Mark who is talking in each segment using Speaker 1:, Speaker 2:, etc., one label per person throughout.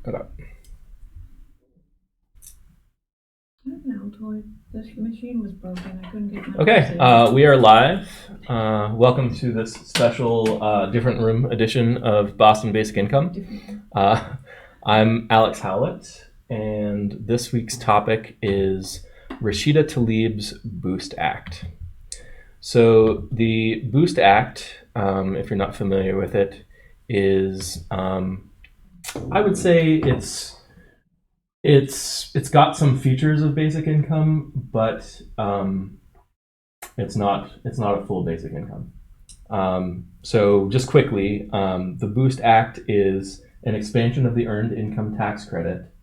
Speaker 1: it up.
Speaker 2: I don't know, Toy. This machine was broken. I couldn't get my.
Speaker 1: Okay, we are live. Welcome to this special different room edition of Boston Basic Income. I'm Alex Howlett, and this week's topic is Rashida Tlaib's Boost Act. So the Boost Act, if you're not familiar with it, is I would say it's got some features of basic income, but it's not a full basic income. So just quickly, the Boost Act is an expansion of the earned income tax credit,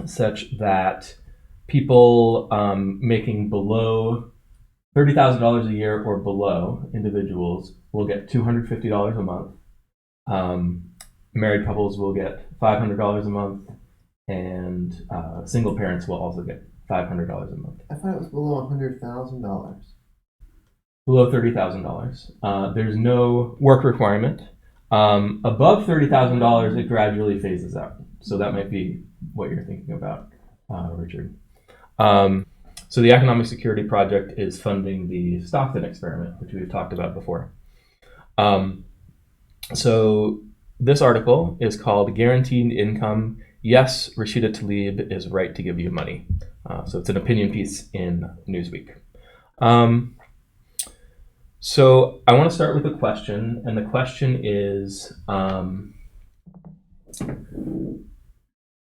Speaker 1: such that people making below $30,000 a year or below, individuals, will get $250 a month. Married couples will get $500 a month, and single parents will also get $500 a month.
Speaker 3: I thought it was below $100,000.
Speaker 1: Below $30,000. There's no work requirement. Above $30,000, it gradually phases out. So that might be what you're thinking about, Richard. So the Economic Security Project is funding the Stockton experiment, which we've talked about before. So this article is called Guaranteed Income. Yes, Rashida Tlaib is right to give you money. So it's an opinion piece in Newsweek. So I want to start with a question, and the question is,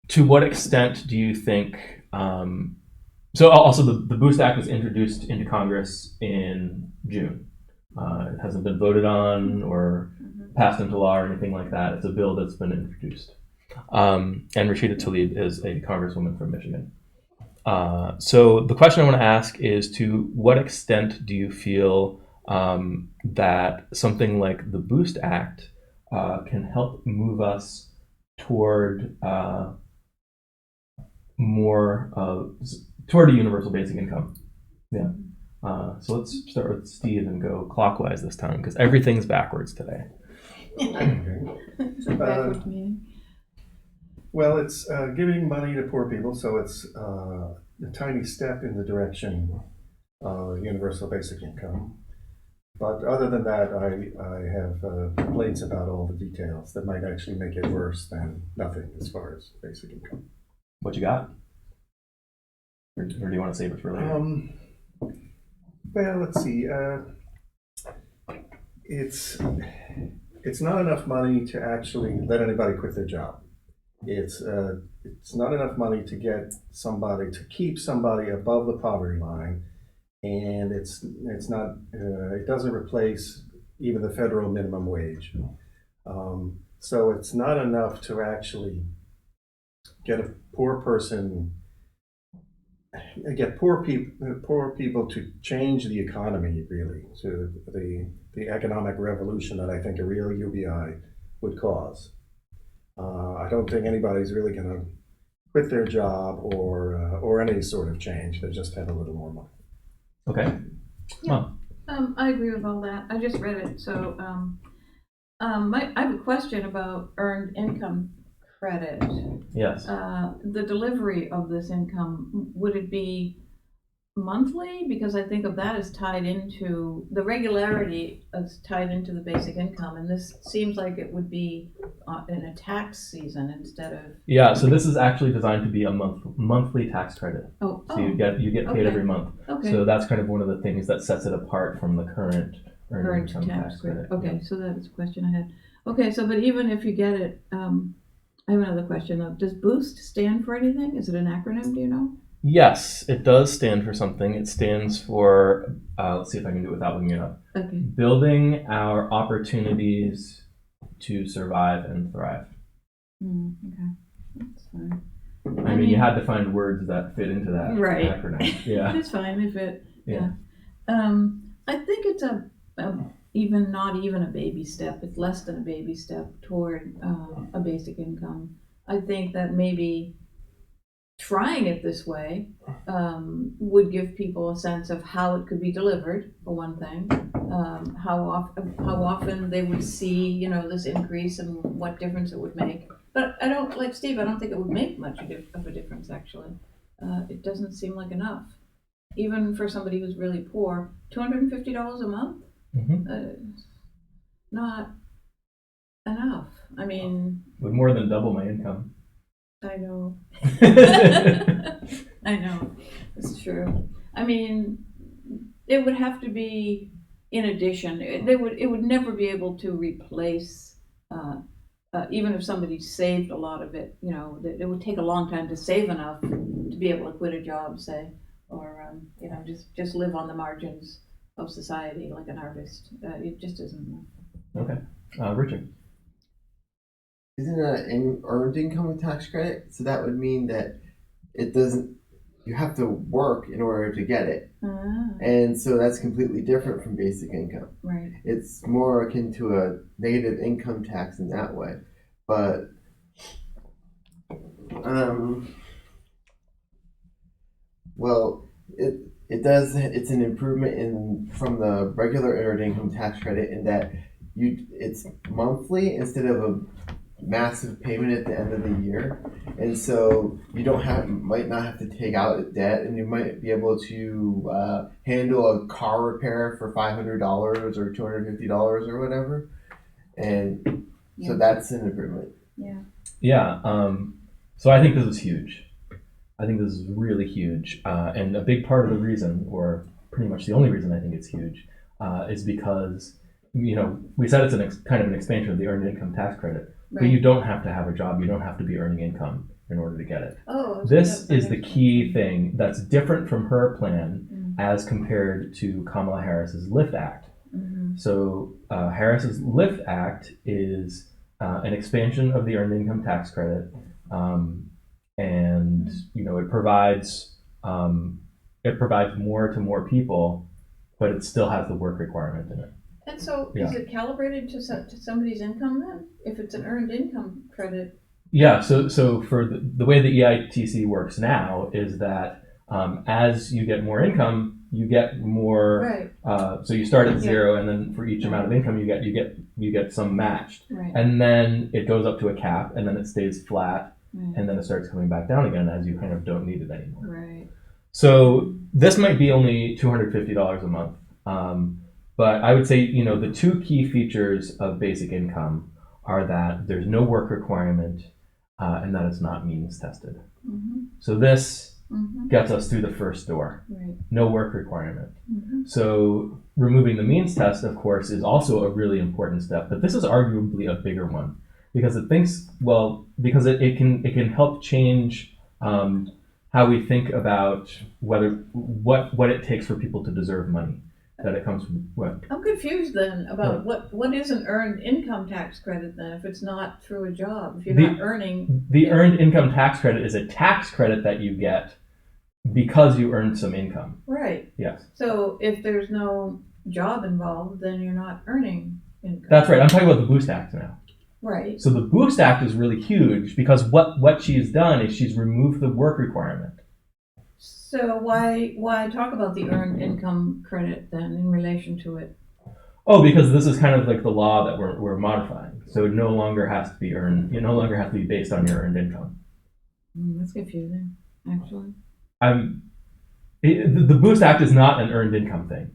Speaker 1: to what extent do you think, so also the Boost Act was introduced into Congress in June. It hasn't been voted on or passed into law or anything like that. It's a bill that's been introduced. And Rashida Tlaib is a congresswoman from Michigan. So the question I want to ask is, to what extent do you feel that something like the Boost Act can help move us toward toward a universal basic income? Yeah. So let's start with Steve and go clockwise this time, because everything's backwards today.
Speaker 2: It's a backwards meeting.
Speaker 3: Well, it's giving money to poor people, so it's a tiny step in the direction of universal basic income. But other than that, I have complaints about all the details that might actually make it worse than nothing as far as basic income.
Speaker 1: What you got? Or do you want to save it for later?
Speaker 3: Well, let's see. It's not enough money to actually let anybody quit their job. It's not enough money to get somebody, to keep somebody above the poverty line, and it's not. It doesn't replace even the federal minimum wage. So it's not enough to actually get a poor person. Get poor people to change the economy, really, to the economic revolution that I think a real UBI would cause. I don't think anybody's really going to quit their job or any sort of change. They just have a little more money.
Speaker 1: Okay.
Speaker 2: Yeah. I agree with all that. I just read it, so I have a question about earned income credit.
Speaker 1: Yes.
Speaker 2: The delivery of this income, would it be monthly? Because I think of that as tied into the regularity, as tied into the basic income, and this seems like it would be in a tax season instead of.
Speaker 1: Yeah. So this is actually designed to be a monthly tax credit.
Speaker 2: So
Speaker 1: you get paid
Speaker 2: okay.
Speaker 1: every month.
Speaker 2: Okay.
Speaker 1: So that's kind of one of the things that sets it apart from the current earned income tax credit.
Speaker 2: Okay. So that's a question I had. Okay. So, but even if you get it, I have another question though. Does Boost stand for anything? Is it an acronym? Do you know?
Speaker 1: Yes, it does stand for something. It stands for, let's see if I can do it without looking it up.
Speaker 2: Okay.
Speaker 1: Building our opportunities to survive and thrive.
Speaker 2: Okay. That's fine.
Speaker 1: I mean, you had to find words that fit into that acronym. Yeah.
Speaker 2: It's fine if it.
Speaker 1: Yeah.
Speaker 2: I think it's not even a baby step. It's less than a baby step toward a basic income. I think that maybe trying it this way would give people a sense of how it could be delivered, for one thing, how often they would see, you know, this increase and what difference it would make. But I don't, like Steve, I don't think it would make much of a difference, actually. It doesn't seem like enough. Even for somebody who's really poor, $250 a month? Not enough. I mean,
Speaker 1: Would more than double my income.
Speaker 2: I know. I know. It's true. I mean, it would have to be in addition. It would never be able to replace, even if somebody saved a lot of it, you know, it would take a long time to save enough to be able to quit a job, say, or, you know, just live on the margins of society like an artist. It just isn't enough.
Speaker 1: Okay. Richard.
Speaker 4: Isn't it an earned income tax credit? So that would mean that it doesn't, you have to work in order to get it. And so that's completely different from basic income.
Speaker 2: Right.
Speaker 4: It's more akin to a negative income tax in that way. But, well, it does, it's an improvement from the regular earned income tax credit in that it's monthly instead of a massive payment at the end of the year, and so you might not have to take out debt, and you might be able to handle a car repair for $500 or $250 or whatever, and so that's an improvement.
Speaker 1: Yeah. So I think this is huge. I think this is really huge, and a big part of the reason, or pretty much the only reason I think it's huge, is because, you know, we said it's kind of an expansion of the earned income tax credit. Right. But you don't have to have a job. You don't have to be earning income in order to get it. This is the key thing that's different from her plan as compared to Kamala Harris's LIFT Act. So Harris's LIFT Act is an expansion of the earned income tax credit, and you know it provides more to more people, but it still has the work requirement in it.
Speaker 2: And so, is it calibrated to somebody's income then? If it's an earned income credit?
Speaker 1: Yeah. So for the way the EITC works now is that as you get more income, you get more. Right. So you start at zero, and then for each amount of income you get some matched, right. And then it goes up to a cap, and then it stays flat, right. And then it starts coming back down again as you kind of don't need it anymore.
Speaker 2: Right.
Speaker 1: So this might be only $250 a month. But I would say, you know, the two key features of basic income are that there's no work requirement and that it's not means tested. So this gets us through the first door. Right. No work requirement. So removing the means test, of course, is also a really important step, but this is arguably a bigger one because it can help change how we think about what it takes for people to deserve money. That it comes from what?
Speaker 2: I'm confused then about what is an earned income tax credit then if it's not through a job, if you're not earning.
Speaker 1: The earned income tax credit is a tax credit that you get because you earned some income.
Speaker 2: Right.
Speaker 1: Yes.
Speaker 2: So if there's no job involved, then you're not earning income.
Speaker 1: That's right. I'm talking about the Boost Act now.
Speaker 2: Right.
Speaker 1: So the Boost Act is really huge because what she's done is she's removed the work requirement.
Speaker 2: So why talk about the earned income credit then in relation to it?
Speaker 1: Oh, because this is kind of like the law that we're modifying. So it no longer has to be earned. You no longer have to be based on your earned income.
Speaker 2: That's confusing, actually.
Speaker 1: The Boost Act is not an earned income thing.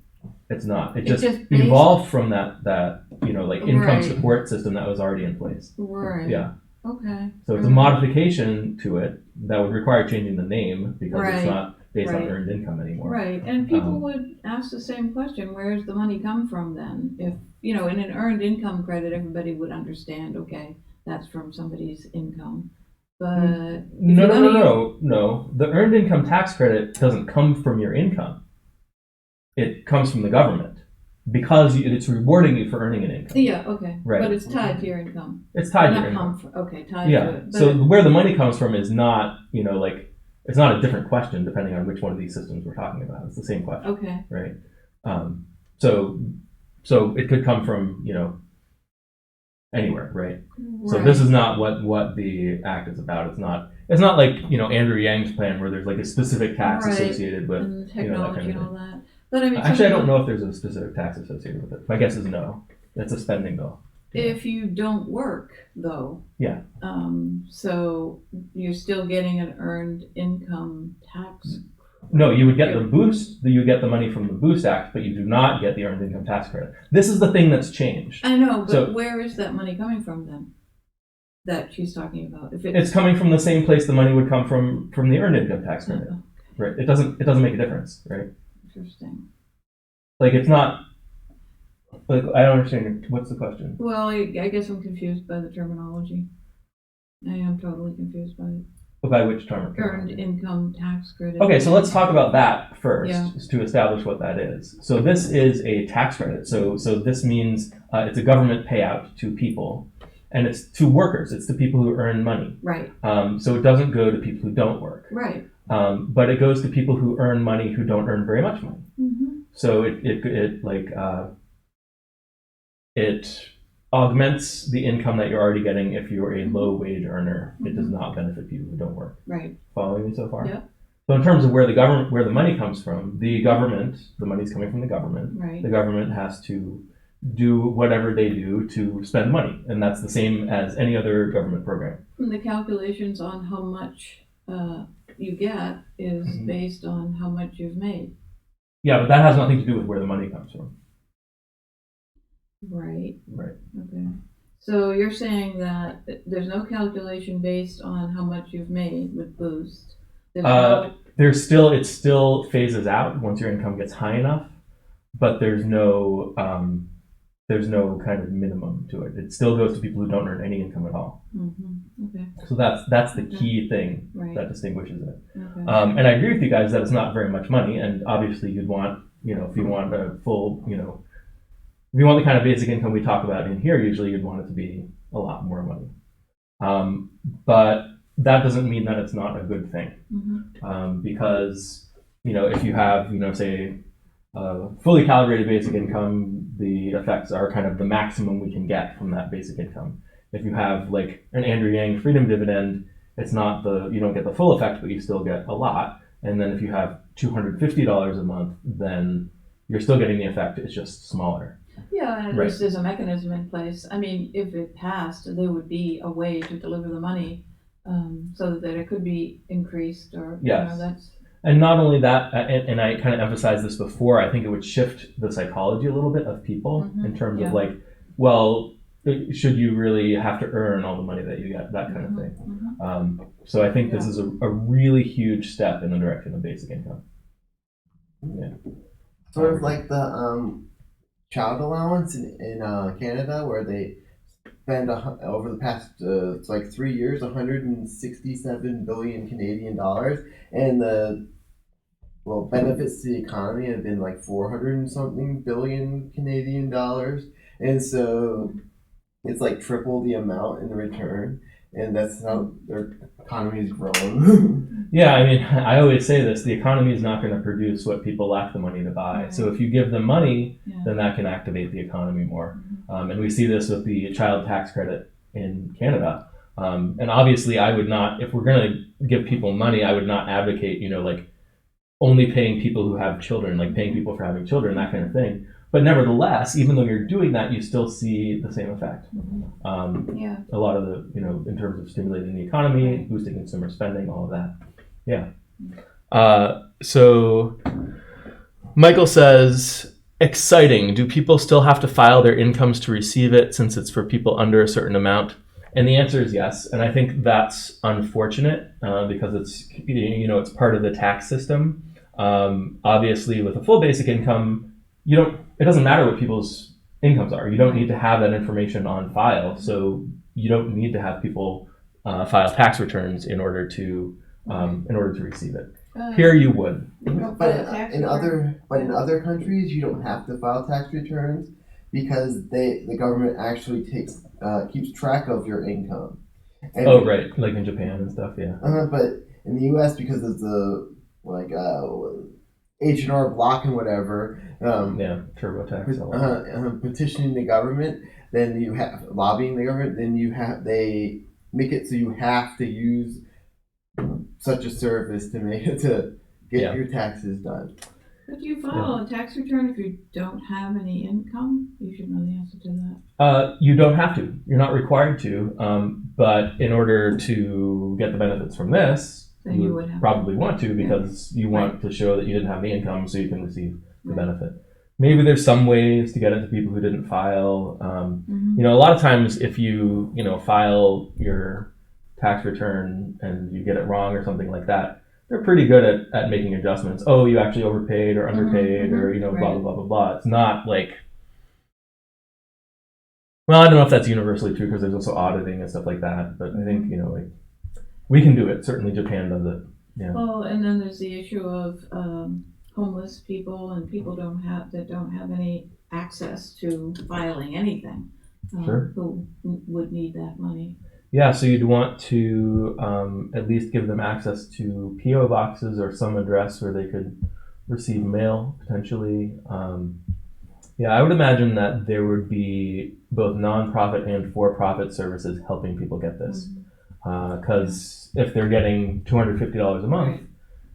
Speaker 1: It's not. It just evolved from that you know, like income support system that was already in place.
Speaker 2: Right.
Speaker 1: Yeah.
Speaker 2: Okay.
Speaker 1: So it's a modification to it that would require changing the name because it's not based on earned income anymore.
Speaker 2: Right. And people would ask the same question, where does the money come from then? If, you know, in an earned income credit, everybody would understand, okay, that's from somebody's income. But
Speaker 1: no. The earned income tax credit doesn't come from your income. It comes from the government because it's rewarding you for earning an income.
Speaker 2: Yeah, okay.
Speaker 1: Right.
Speaker 2: But it's tied to your income.
Speaker 1: It's tied to your income.
Speaker 2: Tied to it.
Speaker 1: So where the money comes from is not, you know, like, it's not a different question depending on which one of these systems we're talking about. It's the same question.
Speaker 2: Okay.
Speaker 1: Right. So it could come from, you know, anywhere, right? So this is not what the act is about. It's not like, Andrew Yang's plan where there's like a specific tax
Speaker 2: Right.
Speaker 1: associated with,
Speaker 2: and
Speaker 1: that
Speaker 2: technology
Speaker 1: kind of
Speaker 2: and all
Speaker 1: thing.
Speaker 2: that. But I mean,
Speaker 1: Actually, I don't
Speaker 2: something-
Speaker 1: know if there's a specific tax associated with it. My guess is no. It's a spending bill.
Speaker 2: If you don't work, though.
Speaker 1: Yeah.
Speaker 2: So you're still getting an earned income tax.
Speaker 1: No, you would get the boost, you get the money from the Boost Act, but you do not get the earned income tax credit. This is the thing that's changed.
Speaker 2: I know, but
Speaker 1: So-
Speaker 2: where is that money coming from then? That she's talking about. If
Speaker 1: It's coming from the same place the money would come from the earned income tax credit.
Speaker 2: Oh,
Speaker 1: Right. It doesn't make a difference, right?
Speaker 2: interesting.
Speaker 1: Like it's not like I don't understand what's the question.
Speaker 2: Well, I guess I'm confused by the terminology. I am totally confused by it.
Speaker 1: By which term?
Speaker 2: Earned income tax credit.
Speaker 1: Okay, so let's talk about that first,
Speaker 2: Yeah.
Speaker 1: to establish what that is. So this is a tax credit. So this means it's a government payout to people, and it's to workers. It's to people who earn money.
Speaker 2: Right,
Speaker 1: So it doesn't go to people who don't work,
Speaker 2: right.
Speaker 1: but it goes to people who earn money who don't earn very much money.
Speaker 2: Mm-hmm.
Speaker 1: So it augments the income that you're already getting if you're a low wage earner. It does not benefit people who don't work.
Speaker 2: Right.
Speaker 1: Following me so far?
Speaker 2: Yep.
Speaker 1: So in terms of where the money comes from, the money's coming from the government.
Speaker 2: Right.
Speaker 1: The government has to do whatever they do to spend money, and that's the same as any other government program.
Speaker 2: And the calculations on how much you get is
Speaker 1: Mhm.
Speaker 2: based on how much you've made.
Speaker 1: Yeah, but that has nothing to do with where the money comes from.
Speaker 2: Right.
Speaker 1: Right.
Speaker 2: Okay. So you're saying that there's no calculation based on how much you've made with Boost. There's
Speaker 1: It still phases out once your income gets high enough, but there's no kind of minimum to it. It still goes to people who don't earn any income at all.
Speaker 2: Okay.
Speaker 1: So that's the key thing
Speaker 2: Right.
Speaker 1: that distinguishes it.
Speaker 2: Okay.
Speaker 1: And I agree with you guys that it's not very much money, and obviously you'd want, if you want a full, if you want the kind of basic income we talk about in here, usually you'd want it to be a lot more money. But that doesn't mean that it's not a good thing. Because, if you have, say, fully calibrated basic income, the effects are kind of the maximum we can get from that basic income. If you have like an Andrew Yang freedom dividend, it's not you don't get the full effect, but you still get a lot. And then if you have $250 a month, then you're still getting the effect. It's just smaller.
Speaker 2: Yeah, and at
Speaker 1: Right.
Speaker 2: least there's a mechanism in place. I mean, if it passed, there would be a way to deliver the money so that it could be increased or,
Speaker 1: Yes.
Speaker 2: that's.
Speaker 1: And not only that, and I kind of emphasized this before, I think it would shift the psychology a little bit of people in terms of like, well, should you really have to earn all the money that you get, that kind of thing. So I think this is a really huge step in the direction of basic income. Yeah.
Speaker 4: Sort of like the child allowance in Canada, where they spend over the past it's like 3 years 167 billion Canadian dollars, and the benefits to the economy have been like 400 and something billion Canadian dollars, and so it's like triple the amount in return, and that's how their economy is growing.
Speaker 1: Yeah, I mean, I always say this: the economy is not going to produce what people lack the money to buy.
Speaker 2: Right.
Speaker 1: So if you give them money,
Speaker 2: Yeah.
Speaker 1: then that can activate the economy more. And we see this with the child tax credit in Canada. And obviously, I would not, if we're going to give people money, I would not advocate, like only paying people who have children, like paying people for having children, that kind of thing. But nevertheless, even though you're doing that, you still see the same effect.
Speaker 2: Yeah.
Speaker 1: A lot of the, in terms of stimulating the economy,
Speaker 2: Right.
Speaker 1: boosting consumer spending, all of that. Yeah. So Michael says, exciting. Do people still have to file their incomes to receive it since it's for people under a certain amount? And the answer is yes. And I think that's unfortunate because it's, it's part of the tax system. Obviously, with a full basic income, it doesn't matter what people's incomes are. You don't need to have that information on file. So you don't need to have people file tax returns in order to receive it. Here you would.
Speaker 4: But in other countries, you don't have to file tax returns because the government actually keeps track of your income. And
Speaker 1: Right, like in Japan and stuff, yeah.
Speaker 4: But in the U.S., because of the H&R Block and whatever,
Speaker 1: Yeah, TurboTax. all that.
Speaker 4: petitioning the government, then you have lobbying the government, then they make it so you have to use such a service to get
Speaker 1: Yeah.
Speaker 4: your taxes done.
Speaker 2: But do you file a tax return if you don't have any income? You should know the answer to that.
Speaker 1: You don't have to. You're not required to. But in order to get the benefits from this,
Speaker 2: Then you would have
Speaker 1: probably want to, because you want to show that you didn't have the income so you can receive the
Speaker 2: Right.
Speaker 1: benefit. Maybe there's some ways to get it to people who didn't file.
Speaker 2: Mhm.
Speaker 1: A lot of times if you file your tax return and you get it wrong or something like that, they're pretty good at making adjustments. Oh, you actually overpaid or underpaid or blah, blah,
Speaker 2: Right.
Speaker 1: blah, blah, blah. It's not like, well, I don't know if that's universally true because there's also auditing and stuff like that. But I think, like, we can do it. Certainly Japan does it. Yeah.
Speaker 2: Well, and then there's the issue of homeless people and people that don't have any access to filing anything.
Speaker 1: Sure.
Speaker 2: Who would need that money.
Speaker 1: Yeah, so you'd want to at least give them access to PO boxes or some address where they could receive mail potentially. Yeah, I would imagine that there would be both nonprofit and for-profit services helping people get this. Because if they're getting $250 a month,
Speaker 2: Right.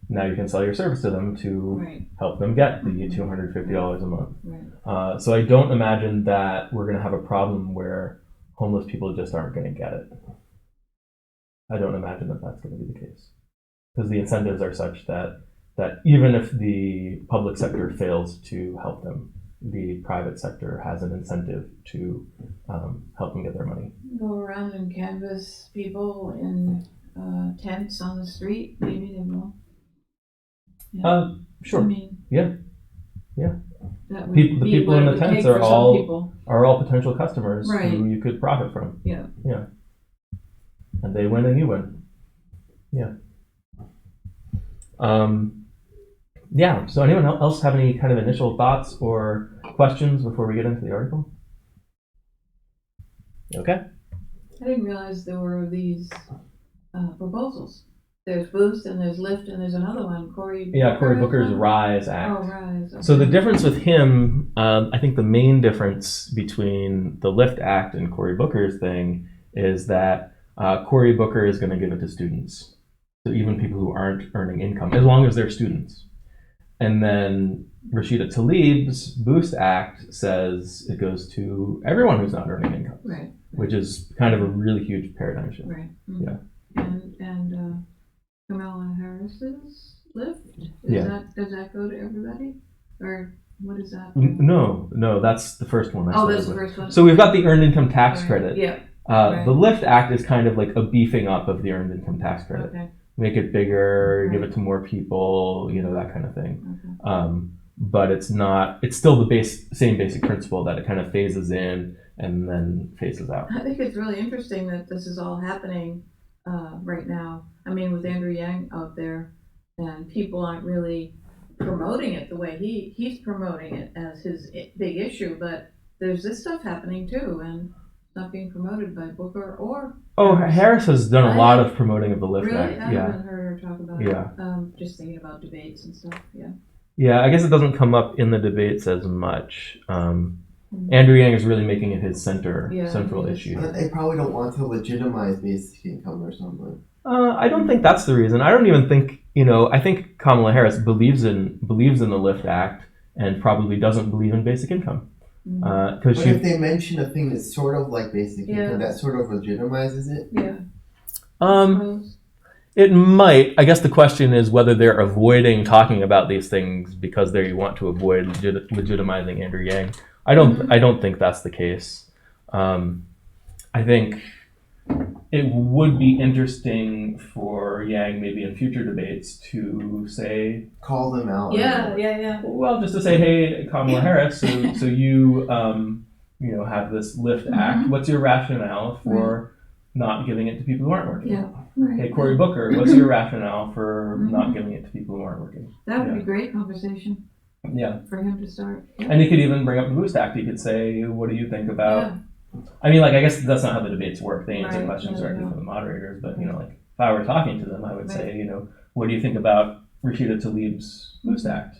Speaker 1: now you can sell your service to them to
Speaker 2: Right.
Speaker 1: help them get the $250 a month.
Speaker 2: Right.
Speaker 1: So I don't imagine that we're going to have a problem where homeless people just aren't going to get it. I don't imagine that that's going to be the case, because the incentives are such that even if the public sector fails to help them, the private sector has an incentive to help them get their money.
Speaker 2: Go around and canvass people in tents on the street. Maybe they will.
Speaker 1: Sure.
Speaker 2: I mean,
Speaker 1: Yeah.
Speaker 2: that would
Speaker 1: The
Speaker 2: be
Speaker 1: people
Speaker 2: what
Speaker 1: in
Speaker 2: it
Speaker 1: the
Speaker 2: would
Speaker 1: tents
Speaker 2: take
Speaker 1: are
Speaker 2: for some people.
Speaker 1: all potential customers
Speaker 2: Right.
Speaker 1: who you could profit from.
Speaker 2: Yeah.
Speaker 1: And they win and you win. Yeah. Yeah. So anyone else have any kind of initial thoughts or questions before we get into the article? Okay.
Speaker 2: I didn't realize there were these proposals. There's Boost and there's Lyft and there's another one. Cory
Speaker 1: Booker's Rise Act.
Speaker 2: Oh, Rise. Okay.
Speaker 1: So the difference with him, I think the main difference between the Lyft Act and Cory Booker's thing is that Cory Booker is going to give it to students. So even people who aren't earning income, as long as they're students. And then Rashida Tlaib's Boost Act says it goes to everyone who's not earning income.
Speaker 2: Right.
Speaker 1: Which is kind of a really huge paradigm shift.
Speaker 2: Right.
Speaker 1: Yeah.
Speaker 2: And Kamala Harris's Lyft? Does that go to everybody? Or what is that?
Speaker 1: No, that's the first one.
Speaker 2: That's the first one.
Speaker 1: So we've got the earned income tax
Speaker 2: Right.
Speaker 1: credit.
Speaker 2: Yeah.
Speaker 1: The Lyft Act is kind of like a beefing up of the earned income tax credit.
Speaker 2: Okay.
Speaker 1: Make it bigger,
Speaker 2: Right.
Speaker 1: give it to more people, that kind of thing.
Speaker 2: Okay.
Speaker 1: But it's still the same basic principle that it kind of phases in and then phases out.
Speaker 2: I think it's really interesting that this is all happening right now. I mean, with Andrew Yang out there, and people aren't really promoting it the way he's promoting it as his big issue, but there's this stuff happening too, and not being promoted by Booker or
Speaker 1: Harris has done a lot of promoting of the Lyft
Speaker 2: really?
Speaker 1: Act.
Speaker 2: I haven't heard her talk about
Speaker 1: Yeah.
Speaker 2: it. Just thinking about debates and stuff. Yeah.
Speaker 1: Yeah, I guess it doesn't come up in the debates as much. Andrew Yang is really making it his central issue.
Speaker 4: But they probably don't want to legitimize basic income or something.
Speaker 1: I don't think that's the reason. I don't even think, I think Kamala Harris believes in the Lyft Act and probably doesn't believe in basic income.
Speaker 4: But if they mention a thing that's sort of like basic income, that sort of legitimizes it.
Speaker 2: Yeah.
Speaker 1: It might. I guess the question is whether they're avoiding talking about these things because they want to avoid legitimizing Andrew Yang. I don't think that's the case. I think it would be interesting for Yang maybe in future debates to say,
Speaker 4: call them out.
Speaker 2: Yeah.
Speaker 1: Well, just to say, hey, Kamala Harris, so you have this Lyft Act. What's your rationale for not giving it to people who aren't working?
Speaker 2: Yeah. Right.
Speaker 1: Hey, Cory Booker, what's your rationale for not giving it to people who aren't working?
Speaker 2: That would be great conversation.
Speaker 1: Yeah.
Speaker 2: For him to start. Yeah.
Speaker 1: And he could even bring up the Boost Act. He could say, what do you think about... I mean, I guess that's not how the debates work. They answer questions directly from the moderators. But, if I were talking to them, I would say, what do you think about Rashida Tlaib's Boost Act?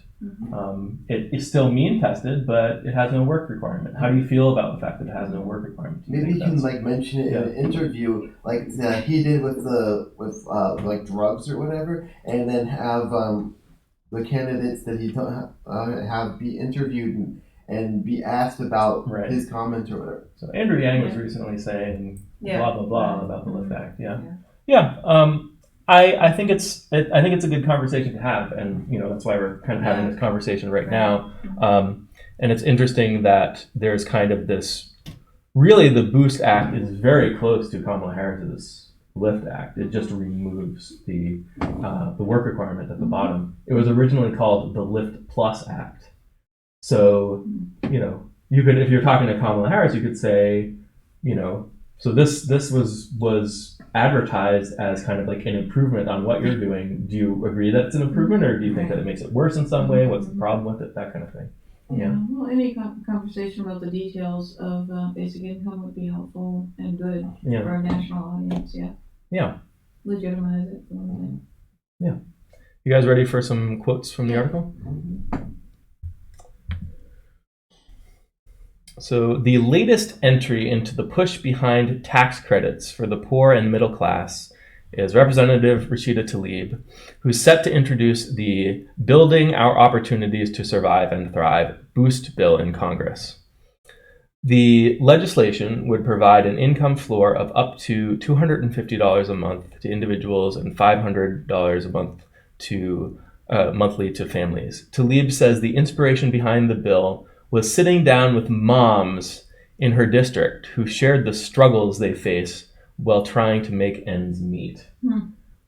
Speaker 1: It is still mean tested, but it has no work requirement. How do you feel about the fact that it has no work requirement?
Speaker 4: Maybe you can like mention it in an interview, like he did with like drugs or whatever, and then have the candidates that he have be interviewed and be asked about his comments or whatever.
Speaker 1: So Andrew Yang was recently saying blah blah blah about the Lift Act. I think it's a good conversation to have, and that's why we're kind of having this conversation right now. And it's interesting that there's kind of this. Really, the Boost Act is very close to Kamala Harris's Lift Act. It just removes the work requirement at the bottom. It was originally called the Lift Plus Act. So you could, if you're talking to Kamala Harris, you could say, so this was advertised as kind of like an improvement on what you're doing. Do you agree that it's an improvement, or do you think that it makes it worse in some way? What's the problem with it? That kind of thing. Yeah.
Speaker 2: Well, any conversation about the details of basic income would be helpful and good for our national audience.
Speaker 1: Yeah.
Speaker 2: Legitimize it.
Speaker 1: Yeah. You guys ready for some quotes from the article? So the latest entry into the push behind tax credits for the poor and middle class is Representative Rashida Tlaib, who's set to introduce the Building Our Opportunities to Survive and Thrive Boost bill in Congress. The legislation would provide an income floor of up to $250 a month to individuals and $500 a month to monthly to families. Tlaib says the inspiration behind the bill was sitting down with moms in her district who shared the struggles they face while trying to make ends meet.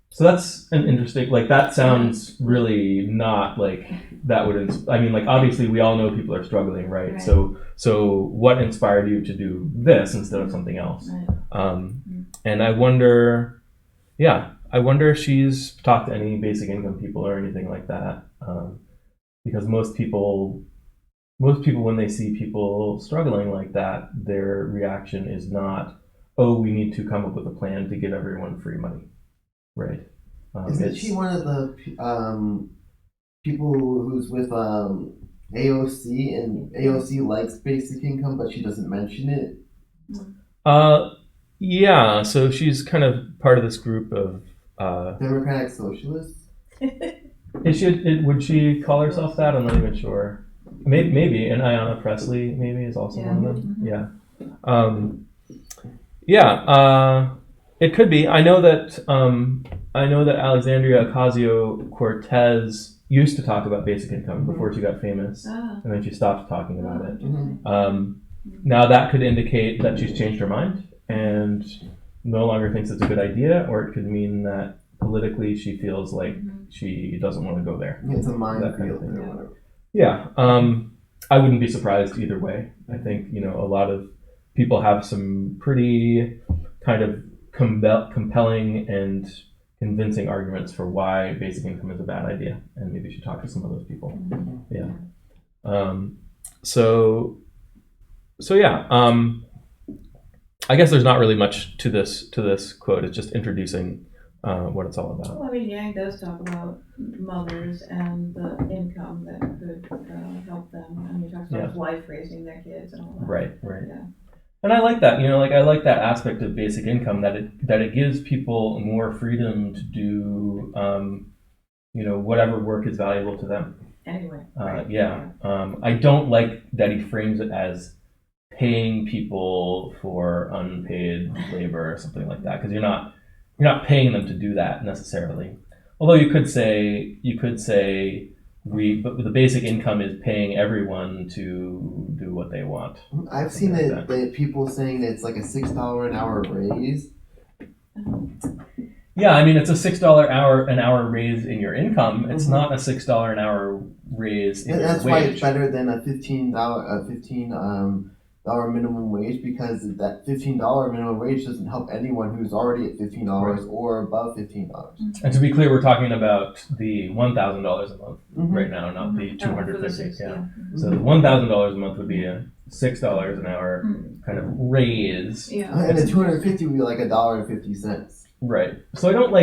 Speaker 1: So that's an interesting, that sounds really not like that would, obviously we all know people are struggling, right? So what inspired you to do this instead of something else? And I wonder if she's talked to any basic income people or anything like that. Because most people, when they see people struggling like that, their reaction is not, oh, we need to come up with a plan to give everyone free money, right?
Speaker 4: Isn't she one of the people who's with AOC, and AOC likes basic income, but she doesn't mention it?
Speaker 1: Yeah, so she's kind of part of this group of
Speaker 4: Democratic Socialists?
Speaker 1: Would she call herself that? I'm not even sure. Maybe, and Ayanna Pressley maybe is also one of them. It could be. I know that Alexandria Ocasio-Cortez used to talk about basic income before she got famous, and then she stopped talking about it. Now that could indicate that she's changed her mind and no longer thinks it's a good idea, or it could mean that politically she feels like she doesn't want to go there.
Speaker 4: It's a minefield or whatever.
Speaker 1: Yeah, I wouldn't be surprised either way. I think, a lot of people have some pretty kind of compelling and convincing arguments for why basic income is a bad idea, and maybe you should talk to some of those people. Yeah. I guess there's not really much to this quote. It's just introducing what it's all about.
Speaker 2: Well, Yang does talk about mothers and the income that could help them. He talks about his wife raising their kids and all that.
Speaker 1: Right. Yeah. And I like that. I like that aspect of basic income, that it gives people more freedom to do, whatever work is valuable to them.
Speaker 2: Anyway.
Speaker 1: I don't like that he frames it as paying people for unpaid labor or something like that, because you're not paying them to do that necessarily. Although you could say but the basic income is paying everyone to do what they want.
Speaker 4: I've seen that people saying that it's like a $6 an hour raise.
Speaker 1: Yeah, it's a $6 an hour raise in your income. It's not a $6 an hour raise in your wage.
Speaker 4: That's why it's better than a $15 minimum wage, because that $15 minimum wage doesn't help anyone who's already at $15 or above $15. And
Speaker 1: to be clear, we're talking about the $1,000 a month right now, not the $250. So the $1,000 a month would be a $6 an hour kind of raise.
Speaker 2: Yeah.
Speaker 4: And the $250 would be like $1.50.
Speaker 1: Right. So I don't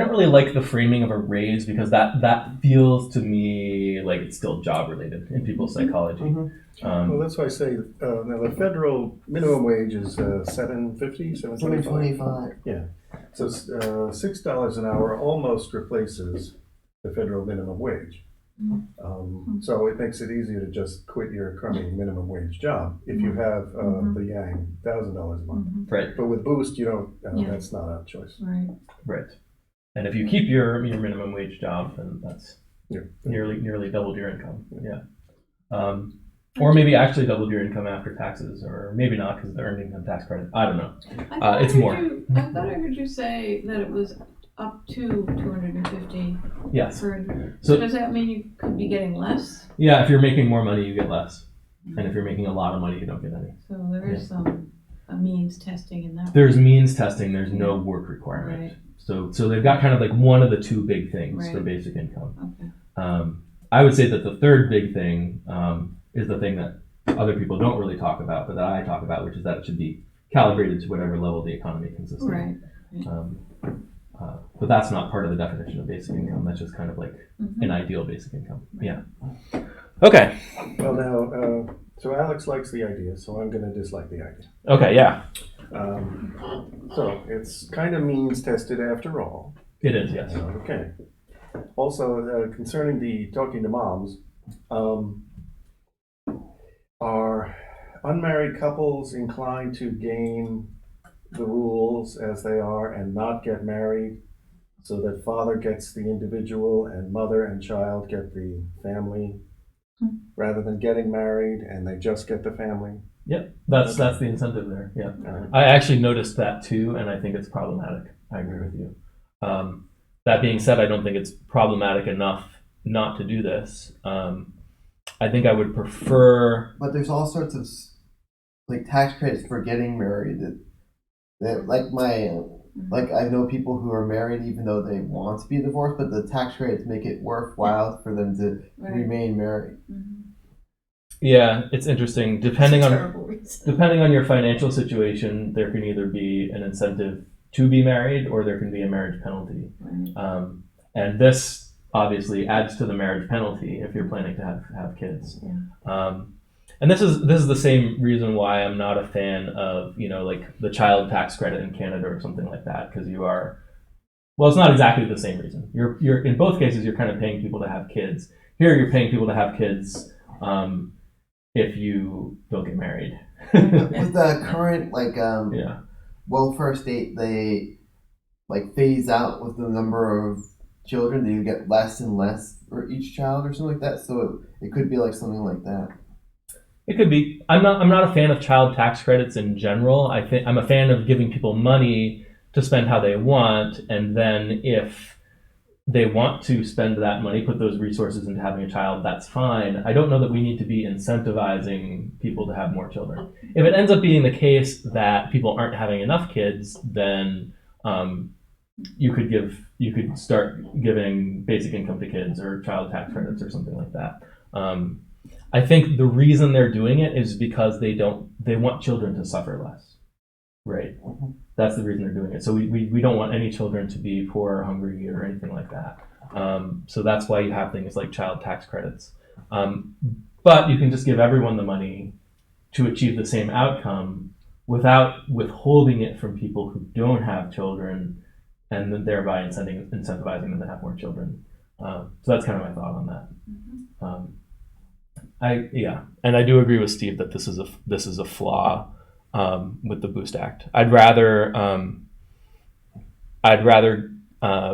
Speaker 1: really like the framing of a raise because that feels to me like it's still job related in people's psychology.
Speaker 3: Well, that's why I say now the federal minimum wage is $7.50, $7.25. Yeah. So $6 an hour almost replaces the federal minimum wage. So it makes it easier to just quit your crummy minimum wage job if you have the Yang $1,000 a month.
Speaker 1: Right.
Speaker 3: But with Boost, you don't. That's not a choice.
Speaker 2: Right.
Speaker 1: Right. And if you keep your minimum wage job, then that's nearly doubled your income. Yeah. Or maybe actually doubled your income after taxes, or maybe not because of the earned income tax credit. I don't know. It's more.
Speaker 2: I thought I heard you say that it was up to 250.
Speaker 1: Yes.
Speaker 2: So does that mean you could be getting less?
Speaker 1: Yeah, if you're making more money, you get less, and if you're making a lot of money, you don't get any.
Speaker 2: So there is some means testing in that.
Speaker 1: There's means testing. There's no work requirement.
Speaker 2: Right.
Speaker 1: So they've got kind of like one of the two big things for basic income. Okay. I would say that the third big thing is the thing that other people don't really talk about, but that I talk about, which is that it should be calibrated to whatever level the economy can sustain. Right. But that's not part of the definition of basic income. That's just kind of like an ideal basic income. Yeah. Okay.
Speaker 3: Well, now, so Alex likes the idea, so I'm going to dislike the idea.
Speaker 1: Okay. Yeah.
Speaker 3: So it's kind of means tested after all.
Speaker 1: It is. Yes.
Speaker 3: Okay. Also, concerning the talking to moms, are unmarried couples inclined to game the rules as they are and not get married so that father gets the individual and mother and child get the family rather than getting married and they just get the family?
Speaker 1: Yep, that's the incentive there. Yeah, I actually noticed that too, and I think it's problematic. I agree with you. That being said, I don't think it's problematic enough not to do this. I think I would prefer.
Speaker 4: But there's all sorts of like tax credits for getting married. That like I know people who are married even though they want to be divorced, but the tax credits make it worthwhile for them to remain married.
Speaker 1: Yeah, it's interesting. Depending on your financial situation, there can either be an incentive to be married or there can be a marriage penalty. And this obviously adds to the marriage penalty if you're planning to have kids. And this is the same reason why I'm not a fan of, like the child tax credit in Canada or something like that, because it's not exactly the same reason. You're in both cases you're kind of paying people to have kids. Here you're paying people to have kids if you don't get married.
Speaker 4: With the current welfare state, they phase out with the number of children. You get less and less for each child or something like that. So it could be like something like that.
Speaker 1: It could be. I'm not a fan of child tax credits in general. I think I'm a fan of giving people money to spend how they want, and then if they want to spend that money, put those resources into having a child, that's fine. I don't know that we need to be incentivizing people to have more children. If it ends up being the case that people aren't having enough kids, then you could start giving basic income to kids or child tax credits or something like that. I think the reason they're doing it is because they want children to suffer less, right? That's the reason they're doing it. So we don't want any children to be poor or hungry or anything like that. So that's why you have things like child tax credits. But you can just give everyone the money to achieve the same outcome without withholding it from people who don't have children, and then thereby incentivizing them to have more children. So that's kind of my thought on that. And I do agree with Steve that this is a flaw with the Boost Act. I'd rather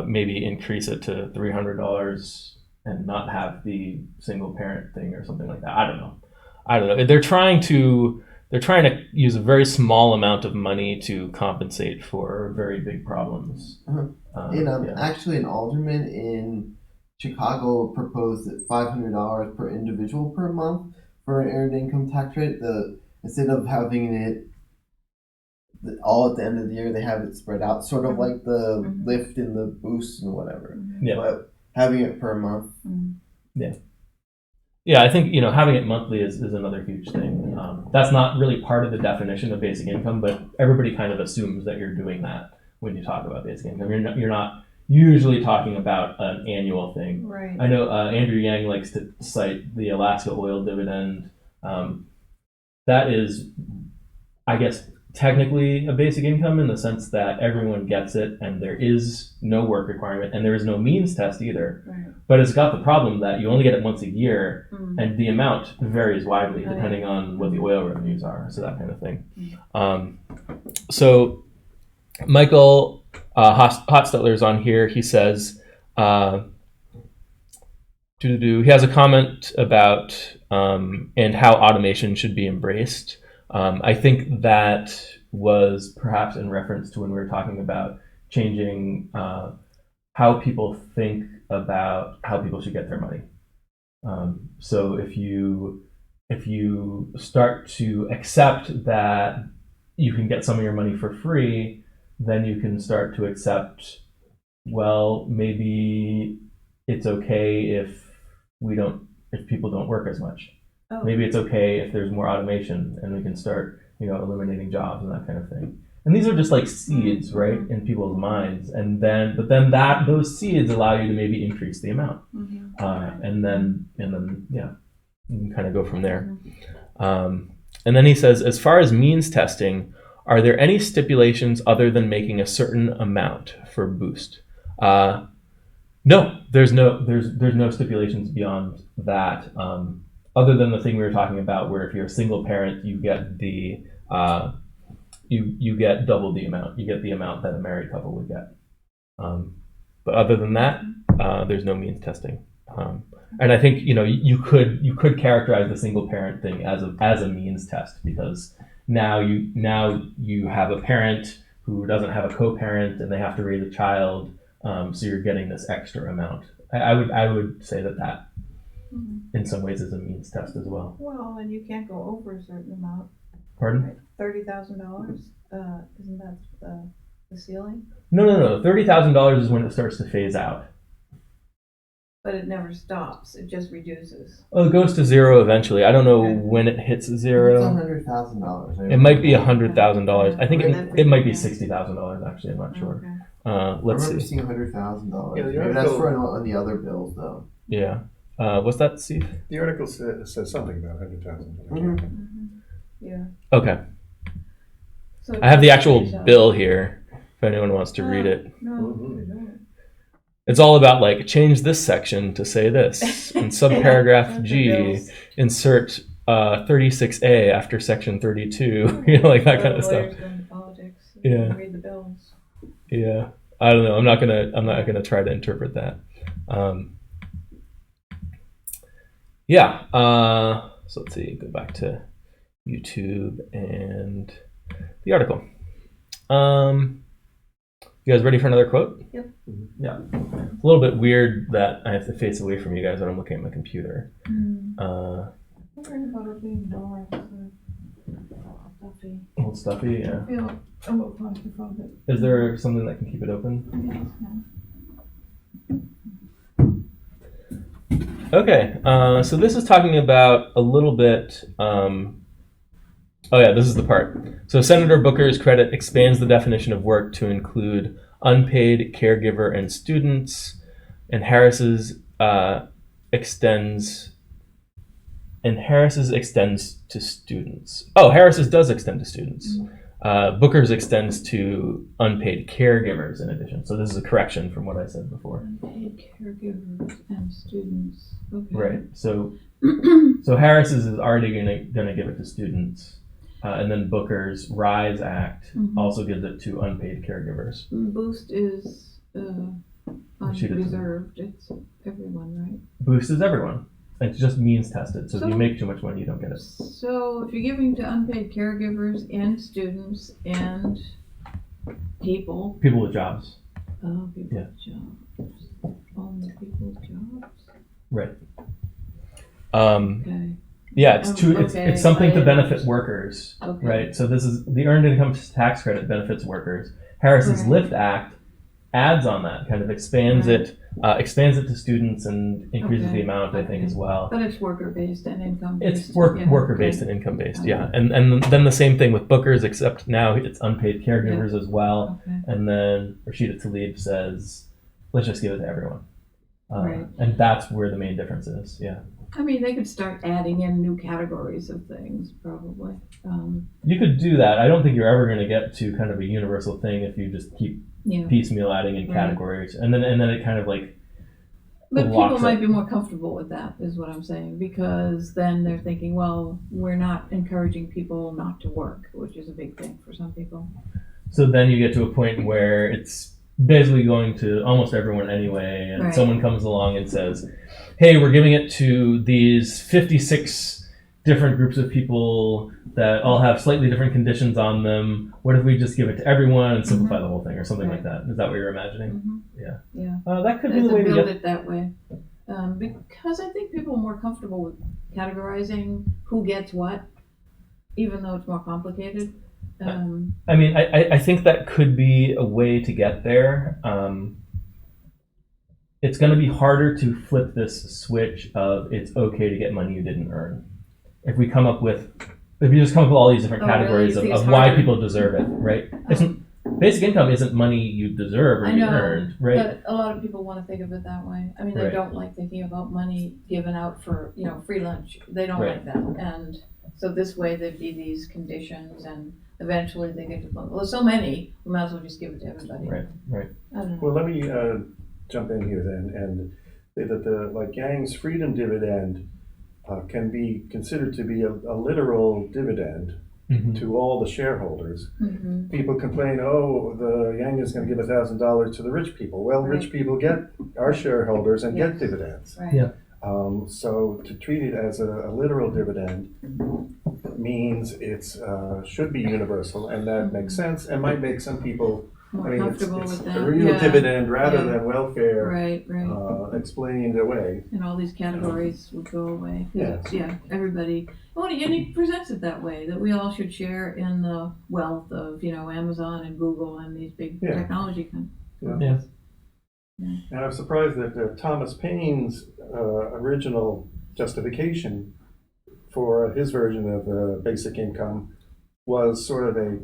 Speaker 1: maybe increase it to $300 and not have the single parent thing or something like that. I don't know. They're trying to use a very small amount of money to compensate for very big problems.
Speaker 4: Actually, an alderman in Chicago proposed that $500 per individual per month for an earned income tax rate. Instead of having it all at the end of the year, they have it spread out, sort of like the lift and the boost and whatever.
Speaker 1: Yeah.
Speaker 4: But having it per month.
Speaker 1: Yeah. Yeah, I think having it monthly is another huge thing. That's not really part of the definition of basic income, but everybody kind of assumes that you're doing that when you talk about basic income. You're not usually talking about an annual thing.
Speaker 2: Right.
Speaker 1: I know Andrew Yang likes to cite the Alaska oil dividend. That is, I guess, technically a basic income in the sense that everyone gets it and there is no work requirement and there is no means test either.
Speaker 2: Right.
Speaker 1: But it's got the problem that you only get it once a year
Speaker 2: Mm.
Speaker 1: and the amount varies widely
Speaker 2: Oh,
Speaker 1: depending
Speaker 2: yeah.
Speaker 1: on what the oil revenues are, so that kind of thing. So Michael Hotstetler's on here. He says, he has a comment about and how automation should be embraced. I think that was perhaps in reference to when we were talking about changing how people think about how people should get their money. So if you start to accept that you can get some of your money for free, then you can start to accept, well, maybe it's okay if people don't work as much.
Speaker 2: Oh.
Speaker 1: Maybe it's okay if there's more automation and we can start, eliminating jobs and that kind of thing. And these are just like seeds, right, in people's minds. And then those seeds allow you to maybe increase the amount.
Speaker 2: Mm-hmm.
Speaker 1: And then you can kind of go from there. And then he says, as far as means testing, are there any stipulations other than making a certain amount for boost? No, there's no stipulations beyond that. Other than the thing we were talking about, where if you're a single parent, you get the you get double the amount. You get the amount that a married couple would get. But other than that, there's no means testing. And I think you could characterize the single parent thing as a means test, because now you have a parent who doesn't have a co-parent and they have to raise a child, so you're getting this extra amount. I would say that in some ways is a means test as well.
Speaker 2: Well, and you can't go over a certain amount.
Speaker 1: Pardon?
Speaker 2: Right? $30,000. Isn't that the ceiling?
Speaker 1: No. $30,000 is when it starts to phase out.
Speaker 2: But it never stops. It just reduces.
Speaker 1: Well, it goes to zero eventually. I don't know when it hits
Speaker 4: It's
Speaker 1: zero.
Speaker 4: $100,000.
Speaker 1: It might be $100,000. I think
Speaker 2: Okay.
Speaker 1: it might be $60,000 actually. I'm not sure.
Speaker 2: Okay.
Speaker 4: I
Speaker 1: Let's
Speaker 4: remember
Speaker 1: see.
Speaker 4: seeing $100,000.
Speaker 3: Yeah, the
Speaker 4: Maybe that's
Speaker 3: article-
Speaker 4: for on the other bills though.
Speaker 1: Yeah. What's that, Steve?
Speaker 3: The article says something about 100,000.
Speaker 2: Mm-hmm. Yeah.
Speaker 1: Okay.
Speaker 2: So
Speaker 1: I have the actual
Speaker 2: phase out.
Speaker 1: bill here if anyone wants to read it.
Speaker 2: No,
Speaker 3: Mhm.
Speaker 2: we don't.
Speaker 1: It's all about like change this section to say this. In subparagraph
Speaker 2: The
Speaker 1: G,
Speaker 2: bills.
Speaker 1: insert 36A after section 32. Like that kind of stuff.
Speaker 2: Lawyers go into politics.
Speaker 1: Yeah.
Speaker 2: Read the bills.
Speaker 1: Yeah. I don't know. I'm not gonna try to interpret that. Yeah. So let's see. Go back to YouTube and the article. You guys ready for another quote?
Speaker 2: Yep.
Speaker 1: Yeah. It's a little bit weird that I have to face away from you guys when I'm looking at my computer.
Speaker 2: I'm worried about it being dark. Stuffy.
Speaker 1: A little stuffy. Yeah.
Speaker 2: I feel a little claustrophobic.
Speaker 1: Is there something that can keep it open? Okay, so this is talking about a little bit. This is the part. So Senator Booker's credit expands the definition of work to include unpaid caregiver and students, and Harris's extends to students. Oh, Harris's does extend to students. Booker's extends to unpaid caregivers in addition. So this is a correction from what I said before.
Speaker 2: Unpaid caregivers and students. Okay.
Speaker 1: Right. So Harris's is already gonna give it to students, and then Booker's RISE Act also gives it to unpaid caregivers.
Speaker 2: Boost is
Speaker 1: She doesn't.
Speaker 2: unreserved. It's everyone, right?
Speaker 1: Boost is everyone. It's just means tested. So if
Speaker 2: So-
Speaker 1: you make too much money, you don't get it.
Speaker 2: So if you're giving to unpaid caregivers and students and people
Speaker 1: People with jobs.
Speaker 2: with jobs, only people with jobs.
Speaker 1: Right.
Speaker 2: Okay.
Speaker 1: Yeah, it's true.
Speaker 2: Okay,
Speaker 1: It's something to
Speaker 2: I
Speaker 1: benefit
Speaker 2: understand.
Speaker 1: workers.
Speaker 2: Okay.
Speaker 1: Right. So this is the Earned Income Tax Credit benefits workers. Harris's
Speaker 2: Right.
Speaker 1: Lift Act adds on that, kind of expands
Speaker 2: Right.
Speaker 1: expands it to students and increases
Speaker 2: Okay,
Speaker 1: the amount, I think,
Speaker 2: okay.
Speaker 1: as well.
Speaker 2: But it's worker-based and income-based.
Speaker 1: It's
Speaker 2: Yeah,
Speaker 1: worker-based
Speaker 2: okay.
Speaker 1: and income-based,
Speaker 2: Okay.
Speaker 1: yeah. And then the same thing with bookers, except now it's unpaid caregivers as well.
Speaker 2: Okay.
Speaker 1: And then Rashida Tlaib says, let's just give it to everyone.
Speaker 2: Right.
Speaker 1: And that's where the main difference is, yeah.
Speaker 2: I mean, they could start adding in new categories of things, probably.
Speaker 1: You could do that. I don't think you're ever going to get to kind of a universal thing if you just keep
Speaker 2: Yeah.
Speaker 1: piecemeal adding in
Speaker 2: Right.
Speaker 1: categories. And then it kind of like,
Speaker 2: But people
Speaker 1: locks
Speaker 2: might
Speaker 1: it.
Speaker 2: be more comfortable with that, is what I'm saying, because then they're thinking, well, we're not encouraging people not to work, which is a big thing for some people.
Speaker 1: so then you get to a point where it's basically going to almost everyone anyway, and
Speaker 2: Right.
Speaker 1: someone comes along and says, hey, we're giving it to these 56 different groups of people that all have slightly different conditions on them. What if we just give it to everyone and simplify the whole thing, or something like that? Is that what you're imagining?
Speaker 2: Mm-hmm.
Speaker 1: Yeah.
Speaker 2: Yeah.
Speaker 1: That could be
Speaker 2: To
Speaker 1: the way to
Speaker 2: build
Speaker 1: get.
Speaker 2: it that way. Because I think people are more comfortable with categorizing who gets what, even though it's more complicated.
Speaker 1: I mean, I think that could be a way to get there. It's going to be harder to flip this switch of it's okay to get money you didn't earn. If you just come up with all these different
Speaker 2: Oh, really?
Speaker 1: categories
Speaker 2: You think
Speaker 1: of
Speaker 2: it's
Speaker 1: why
Speaker 2: harder?
Speaker 1: people deserve it, right? Basic income isn't money you deserve or
Speaker 2: I
Speaker 1: you
Speaker 2: know,
Speaker 1: earned, right?
Speaker 2: but a lot of people want to think of it that way. I mean, they
Speaker 1: Right.
Speaker 2: don't like thinking about money given out for, free lunch. They don't
Speaker 1: Right.
Speaker 2: like that. And so this way there'd be these conditions and eventually they get to, well, there's so many, we might as well just give it to everybody.
Speaker 1: Right.
Speaker 2: I don't know.
Speaker 3: Well, let me jump in here then and say that the Yang's freedom dividend can be considered to be a literal dividend
Speaker 1: Mhm.
Speaker 3: to all the shareholders.
Speaker 2: Mhm.
Speaker 3: People complain, oh, the Yang is going to give $1,000 to the rich people. Well,
Speaker 2: Right.
Speaker 3: rich people are shareholders and get
Speaker 2: Yes.
Speaker 3: dividends.
Speaker 2: Right.
Speaker 1: Yeah.
Speaker 3: So to treat it as a literal dividend means it's should be universal, and that makes sense and might make some people.
Speaker 2: More
Speaker 3: I mean,
Speaker 2: comfortable
Speaker 3: it's
Speaker 2: with that.
Speaker 3: a real
Speaker 2: Yeah.
Speaker 3: dividend rather
Speaker 2: Yeah.
Speaker 3: than welfare
Speaker 2: Right,
Speaker 3: explained away.
Speaker 2: And all these categories would go away. 'Cause
Speaker 3: Yeah.
Speaker 2: it's, everybody. Well, and he presents it that way, that we all should share in the wealth of, Amazon and Google and these big
Speaker 3: Yeah.
Speaker 2: technology companies.
Speaker 1: Yeah.
Speaker 3: And I'm surprised that Thomas Paine's original justification for his version of basic income was sort of a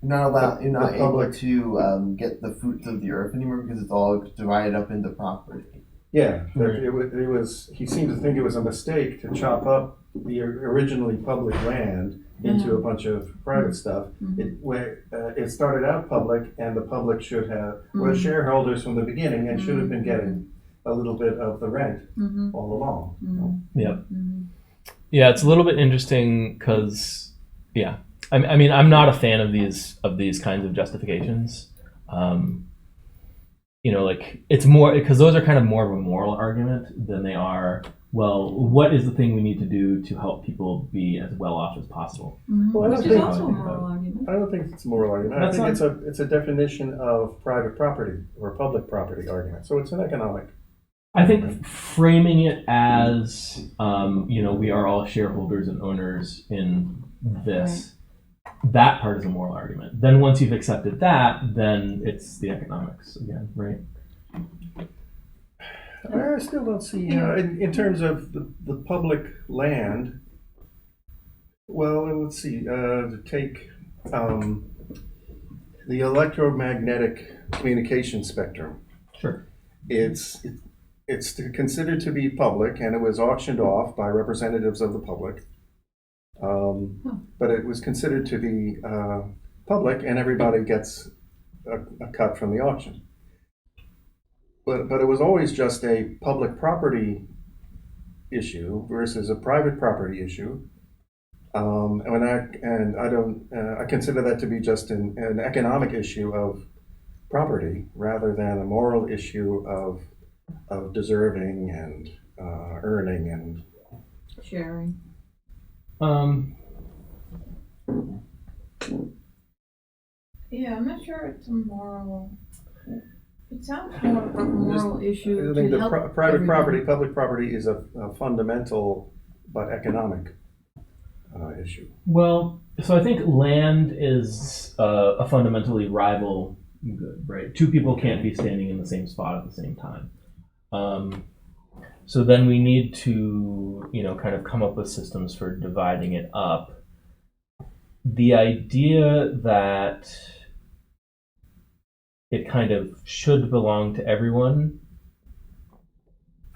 Speaker 4: You're not
Speaker 3: The
Speaker 4: able
Speaker 3: public-
Speaker 4: to get the fruits of the earth anymore because it's all divided up into property.
Speaker 3: yeah. That
Speaker 1: Right.
Speaker 3: it was. He seemed to think it was a mistake to chop up the originally public land into a bunch of private stuff. It started out public, and the public should have were shareholders from the beginning and should have been getting a little bit of the rent
Speaker 2: Mm-hmm.
Speaker 3: all along.
Speaker 1: Yep.
Speaker 2: Mm-hmm.
Speaker 1: Yeah, it's a little bit interesting because, I mean, I'm not a fan of these kinds of justifications. Like it's more because those are kind of more of a moral argument than they are. Well, what is the thing we need to do to help people be as well off as possible?
Speaker 3: Well, I
Speaker 2: Which
Speaker 3: don't
Speaker 2: is
Speaker 3: think-
Speaker 2: also a moral argument.
Speaker 3: I don't think it's a moral argument.
Speaker 1: That's
Speaker 3: I think it's a definition of private property or public property argument. So it's an economic.
Speaker 1: I think framing it as, we are all shareholders and owners in this, that part is a moral argument. Then once you've accepted that, then it's the economics again, right?
Speaker 3: I still don't see, in terms of the public land, well, let's see, to take the electromagnetic communication spectrum.
Speaker 1: Sure.
Speaker 3: It's considered to be public, and it was auctioned off by representatives of the public. But it was considered to be public, and everybody gets a cut from the auction. But it was always just a public property issue versus a private property issue. I consider that to be just an economic issue of property rather than a moral issue of deserving and earning and
Speaker 2: Sharing. Yeah, I'm not sure it's a moral. It sounds more of a moral issue
Speaker 3: I think
Speaker 2: to
Speaker 3: the
Speaker 2: help
Speaker 3: private
Speaker 2: everybody.
Speaker 3: property, public property is a fundamental but economic issue.
Speaker 1: Well, so I think land is a fundamentally rival good, right? Two people can't be standing in the same spot at the same time. So then we need to, kind of come up with systems for dividing it up. The idea that it kind of should belong to everyone,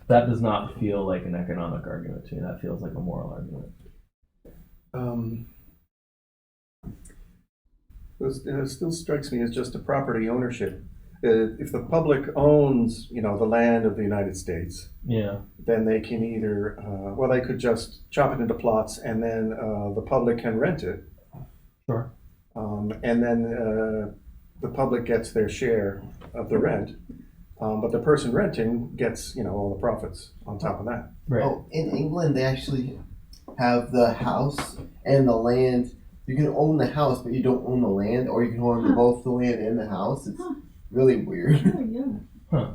Speaker 1: that does not feel like an economic argument to me. That feels like a moral argument.
Speaker 3: It still strikes me as just a property ownership. If the public owns, the land of the United States,
Speaker 1: Yeah.
Speaker 3: then they can either, they could just chop it into plots, and then the public can rent it.
Speaker 1: Sure.
Speaker 3: And then the public gets their share of the rent, but the person renting gets, all the profits on top of that.
Speaker 1: Right.
Speaker 4: Oh, in England, they actually have the house and the land. You can own the house, but you don't own the land, or you can own both the land and the house. It's really weird.
Speaker 2: Oh, yeah.
Speaker 1: Huh.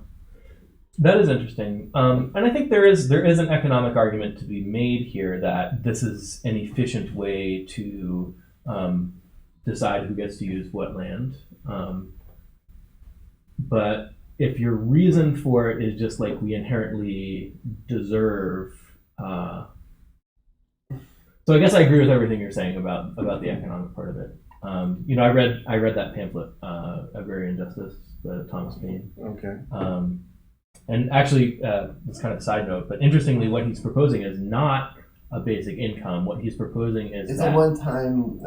Speaker 1: That is interesting. And I think there is an economic argument to be made here that this is an efficient way to decide who gets to use what land. But if your reason for it is just like we inherently deserve, so I guess I agree with everything you're saying about the economic part of it. I read that pamphlet, Agrarian Justice, the Thomas Paine.
Speaker 3: Okay.
Speaker 1: And actually, it's kind of a side note, but interestingly, what he's proposing is not a basic income. What he's proposing is
Speaker 4: It's a one-time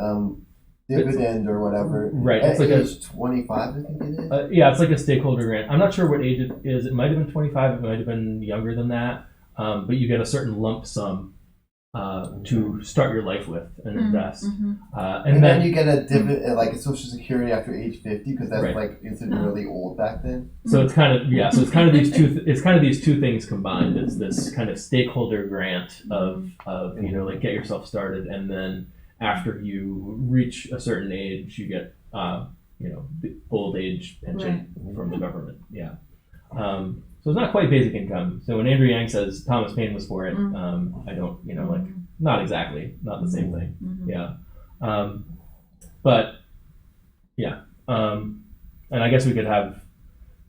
Speaker 4: dividend or whatever.
Speaker 1: Right.
Speaker 4: At
Speaker 1: It's like
Speaker 4: age 25, I think it is.
Speaker 1: yeah, it's like a stakeholder grant. I'm not sure what age it is. It might have been 25. It might have been younger than that. But you get a certain lump sum to start your life with and invest.
Speaker 4: And then you get a dividend, like a Social Security after age 50, because that's
Speaker 1: Right.
Speaker 4: like considered really old back then.
Speaker 1: So it's kind of these two things combined. It's this kind of stakeholder grant of like get yourself started, and then after you reach a certain age, you get the old age pension from the government. Yeah. So it's not quite basic income. So when Andrew Yang says Thomas Paine was for it, I don't, not exactly, not the same thing. Yeah. But yeah. And I guess we could have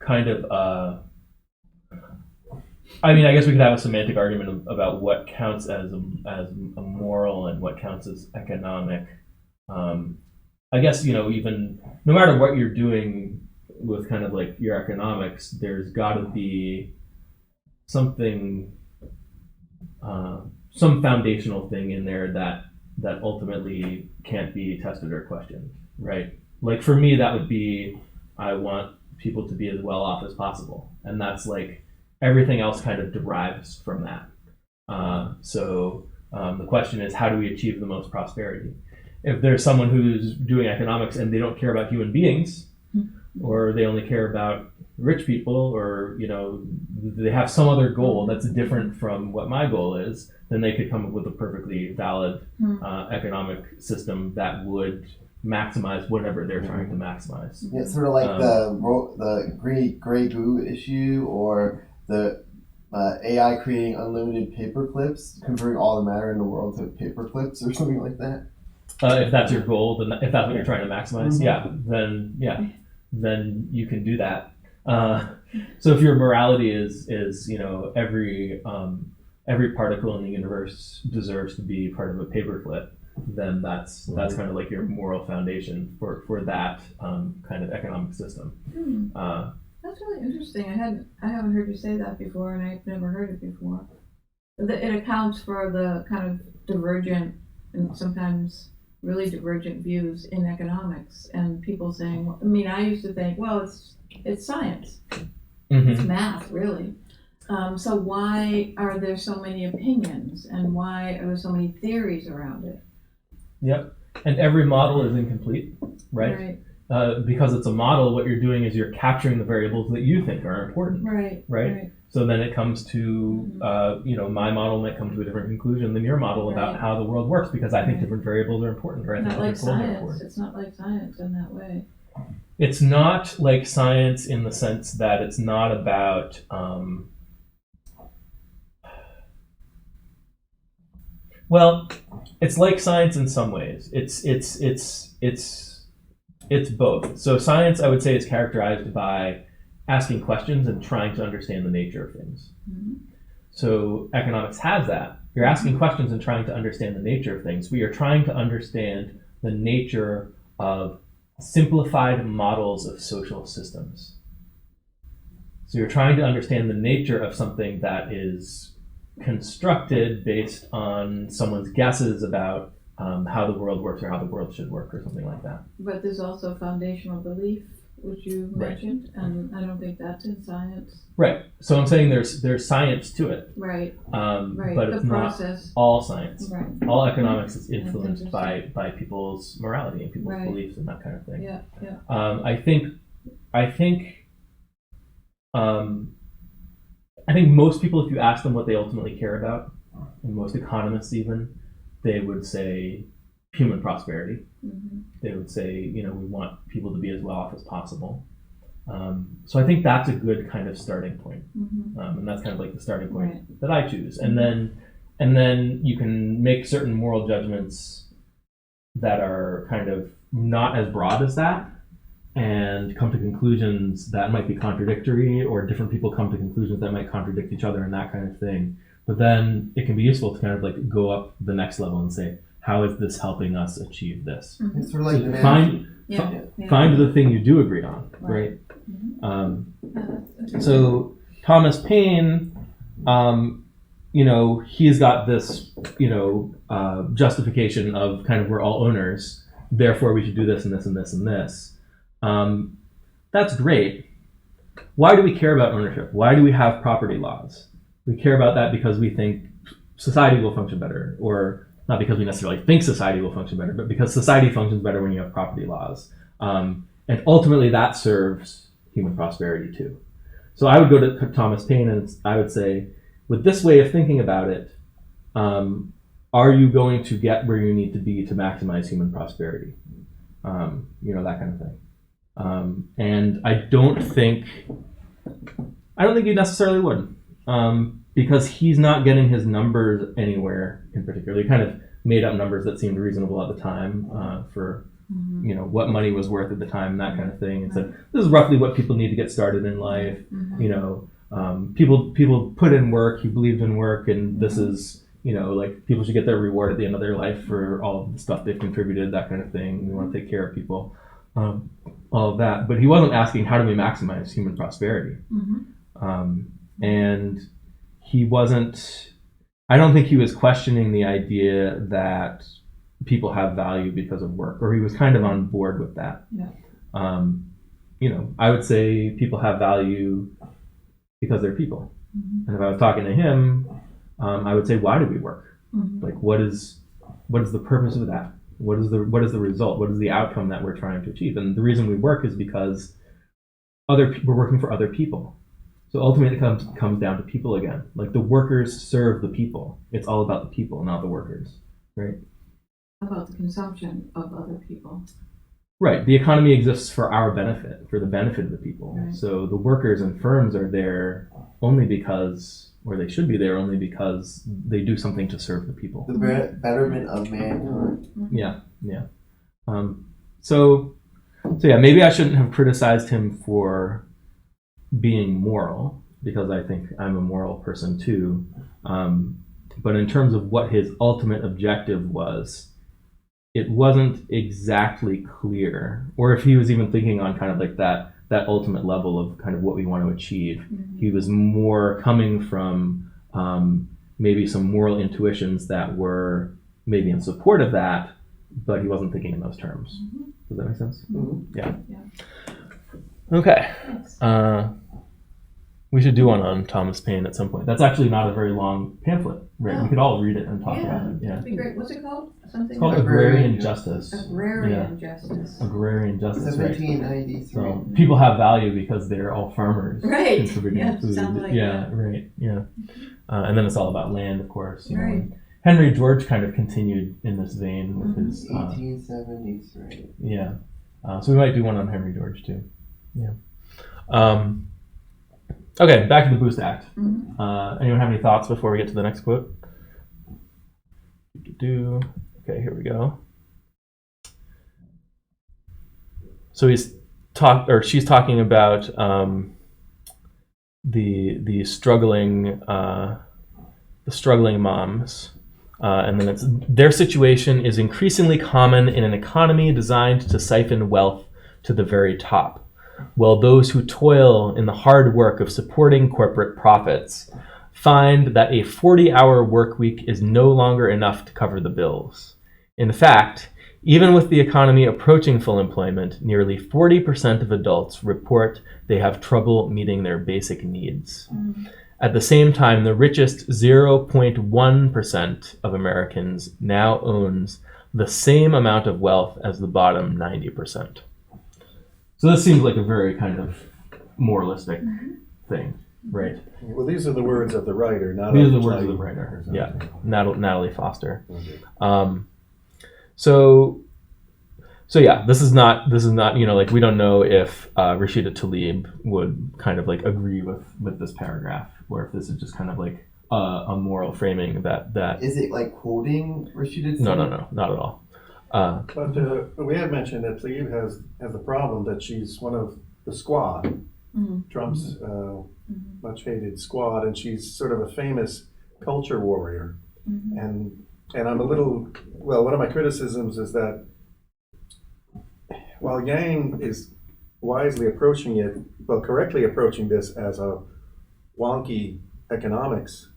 Speaker 1: kind of, I guess we could have a semantic argument about what counts as a moral and what counts as economic. I guess, even no matter what you're doing with kind of like your economics, there's got to be something, some foundational thing in there that ultimately can't be tested or questioned, right? Like for me, that would be, I want people to be as well off as possible, and that's like everything else kind of derives from that. So the question is, how do we achieve the most prosperity? If there's someone who's doing economics and they don't care about human beings, or they only care about rich people, or they have some other goal that's different from what my goal is, then they could come up with a perfectly valid economic system that would maximize whatever they're trying to maximize.
Speaker 4: Yeah, it's sort of like the gray goo issue, or the AI creating unlimited paper clips, converting all the matter in the world to paper clips or something like that.
Speaker 1: If that's your goal, then if that's what you're trying to maximize, then you can do that. So if your morality is every particle in the universe deserves to be part of a paperclip, then that's kind of like your moral foundation for that kind of economic system.
Speaker 2: That's really interesting. I haven't heard you say that before, and I've never heard it before. It accounts for the kind of divergent and sometimes really divergent views in economics, and people saying, I used to think, well, it's science, it's math, really. So why are there so many opinions, and why are there so many theories around it?
Speaker 1: Yep, and every model is incomplete, right? Because it's a model, what you're doing is you're capturing the variables that you think are important, right? So then it comes to, my model might come to a different conclusion than your model about how the world works, because I think different variables are important, or I think
Speaker 2: Not like
Speaker 1: different goals are
Speaker 2: science.
Speaker 1: important.
Speaker 2: It's not like science in that way.
Speaker 1: It's not like science in the sense that it's not about, well, it's like science in some ways. It's It's both. So science, I would say, is characterized by asking questions and trying to understand the nature of things.
Speaker 2: Mhm.
Speaker 1: So economics has that. You're asking questions and trying to understand the nature of things. We are trying to understand the nature of simplified models of social systems. So you're trying to understand the nature of something that is constructed based on someone's guesses about how the world works or how the world should work or something like that.
Speaker 2: But there's also foundational belief, which you
Speaker 1: Right.
Speaker 2: mentioned, and I don't think that's in science.
Speaker 1: Right. So I'm saying there's science to it,
Speaker 2: Right,
Speaker 1: but
Speaker 2: right,
Speaker 1: it's
Speaker 2: the
Speaker 1: not
Speaker 2: process,
Speaker 1: all science.
Speaker 2: right,
Speaker 1: All economics is influenced
Speaker 2: interesting.
Speaker 1: by people's morality and people's
Speaker 2: Right.
Speaker 1: beliefs and that kind of thing.
Speaker 2: yeah, yeah.
Speaker 1: I think most people, if you ask them what they ultimately care about, and most economists even, they would say human prosperity.
Speaker 2: Mhm.
Speaker 1: They would say, we want people to be as well off as possible. So I think that's a good kind of starting point,
Speaker 2: Mhm.
Speaker 1: and that's kind of like the starting point
Speaker 2: Right.
Speaker 1: that I choose. And then you can make certain moral judgments that are kind of not as broad as that, and come to conclusions that might be contradictory, or different people come to conclusions that might contradict each other and that kind of thing. But then it can be useful to kind of like go up the next level and say, how is this helping us achieve this?
Speaker 2: Mhm.
Speaker 4: It's sort of like
Speaker 1: So
Speaker 4: the
Speaker 1: find
Speaker 2: Yeah.
Speaker 1: find the thing you do agree on, right?
Speaker 2: Mhm. Yeah, that's interesting.
Speaker 1: So Thomas Paine, he's got this, justification of kind of we're all owners, therefore we should do this and this and this and this. That's great. Why do we care about ownership? Why do we have property laws? We care about that because we think society will function better, or not because we necessarily think society will function better, but because society functions better when you have property laws. And ultimately that serves human prosperity too. So I would go to Thomas Paine and I would say, with this way of thinking about it, are you going to get where you need to be to maximize human prosperity? That kind of thing. And I don't think you necessarily would, because he's not getting his numbers anywhere in particular. He kind of made up numbers that seemed reasonable at the time for
Speaker 2: Mhm.
Speaker 1: what money was worth at the time and that kind of thing. And said this is roughly what people need to get started in life.
Speaker 2: Mhm.
Speaker 1: People put in work. He believed in work, and this is like people should get their reward at the end of their life for all of the stuff they've contributed, that kind of thing. We want to take care of people. All of that, but he wasn't asking how do we maximize human prosperity,
Speaker 2: Mhm.
Speaker 1: and he wasn't. I don't think he was questioning the idea that people have value because of work, or he was kind of on board with that.
Speaker 2: Yeah.
Speaker 1: I would say people have value because they're people,
Speaker 2: Mhm.
Speaker 1: and if I was talking to him, I would say, why do we work?
Speaker 2: Mhm.
Speaker 1: Like, what is the purpose of that? What is the result? What is the outcome that we're trying to achieve? And the reason we work is because we're working for other people. So ultimately, it comes down to people again. Like the workers serve the people. It's all about the people, not the workers, right?
Speaker 2: About the consumption of other people.
Speaker 1: Right. The economy exists for our benefit, for the benefit of the people.
Speaker 2: Right.
Speaker 1: So the workers and firms are there only because, or they should be there only because they do something to serve the people.
Speaker 4: The betterment of mankind.
Speaker 1: Yeah. So yeah, maybe I shouldn't have criticized him for being moral, because I think I'm a moral person too. But in terms of what his ultimate objective was, it wasn't exactly clear. Or if he was even thinking on kind of like that ultimate level of kind of what we want to achieve,
Speaker 2: Mhm.
Speaker 1: he was more coming from maybe some moral intuitions that were maybe in support of that, but he wasn't thinking in those terms.
Speaker 2: Mhm.
Speaker 1: Does that make sense?
Speaker 3: Mhm.
Speaker 1: Yeah.
Speaker 2: Yeah.
Speaker 1: Okay.
Speaker 2: Thanks.
Speaker 1: We should do one on Thomas Paine at some point. That's actually not a very long pamphlet, right? We
Speaker 2: Oh.
Speaker 1: could all read it and talk
Speaker 2: Yeah,
Speaker 1: about it. Yeah.
Speaker 2: that'd be great. What's it called? Something
Speaker 1: It's called
Speaker 2: like
Speaker 1: Agrarian Justice.
Speaker 2: Agrarian Justice.
Speaker 1: Agrarian Justice, right?
Speaker 4: 1793.
Speaker 1: So people have value because they're all farmers
Speaker 2: Right.
Speaker 1: contributing
Speaker 2: Yeah,
Speaker 1: food.
Speaker 2: sounds like
Speaker 1: yeah,
Speaker 2: that.
Speaker 1: right. Yeah. And then it's all about land, of course.
Speaker 2: Right.
Speaker 1: And Henry George kind of continued in this vein with his
Speaker 4: 1873.
Speaker 1: yeah. So we might do one on Henry George too. Yeah. Okay, back to the Boost Act.
Speaker 2: Mhm.
Speaker 1: Anyone have any thoughts before we get to the next quote? Okay, here we go. So she's talking about the struggling moms, and then it's their situation is increasingly common in an economy designed to siphon wealth to the very top, while those who toil in the hard work of supporting corporate profits find that a 40-hour work week is no longer enough to cover the bills. In fact, even with the economy approaching full employment, nearly 40% of adults report they have trouble meeting their basic needs. At the same time, the richest 0.1% of Americans now owns the same amount of wealth as the bottom 90%. So this seems like a very kind of moralistic thing, right?
Speaker 3: Well, these are the words of the writer, not
Speaker 1: These are
Speaker 3: of
Speaker 1: the words of the
Speaker 3: Tlaib
Speaker 1: writer.
Speaker 3: or something.
Speaker 1: Yeah, Natalie Foster.
Speaker 3: Okay.
Speaker 1: So yeah, this is not like we don't know if Rashida Tlaib would kind of like agree with this paragraph, or if this is just kind of like a moral framing that
Speaker 4: Is it like quoting Rashida Tlaib?
Speaker 1: no, not at all.
Speaker 3: But we have mentioned that Tlaib has the problem that she's one of the squad, Trump's much hated squad, and she's sort of a famous culture warrior. And I'm a little, one of my criticisms is that while Yang is wisely correctly approaching this as a wonky economics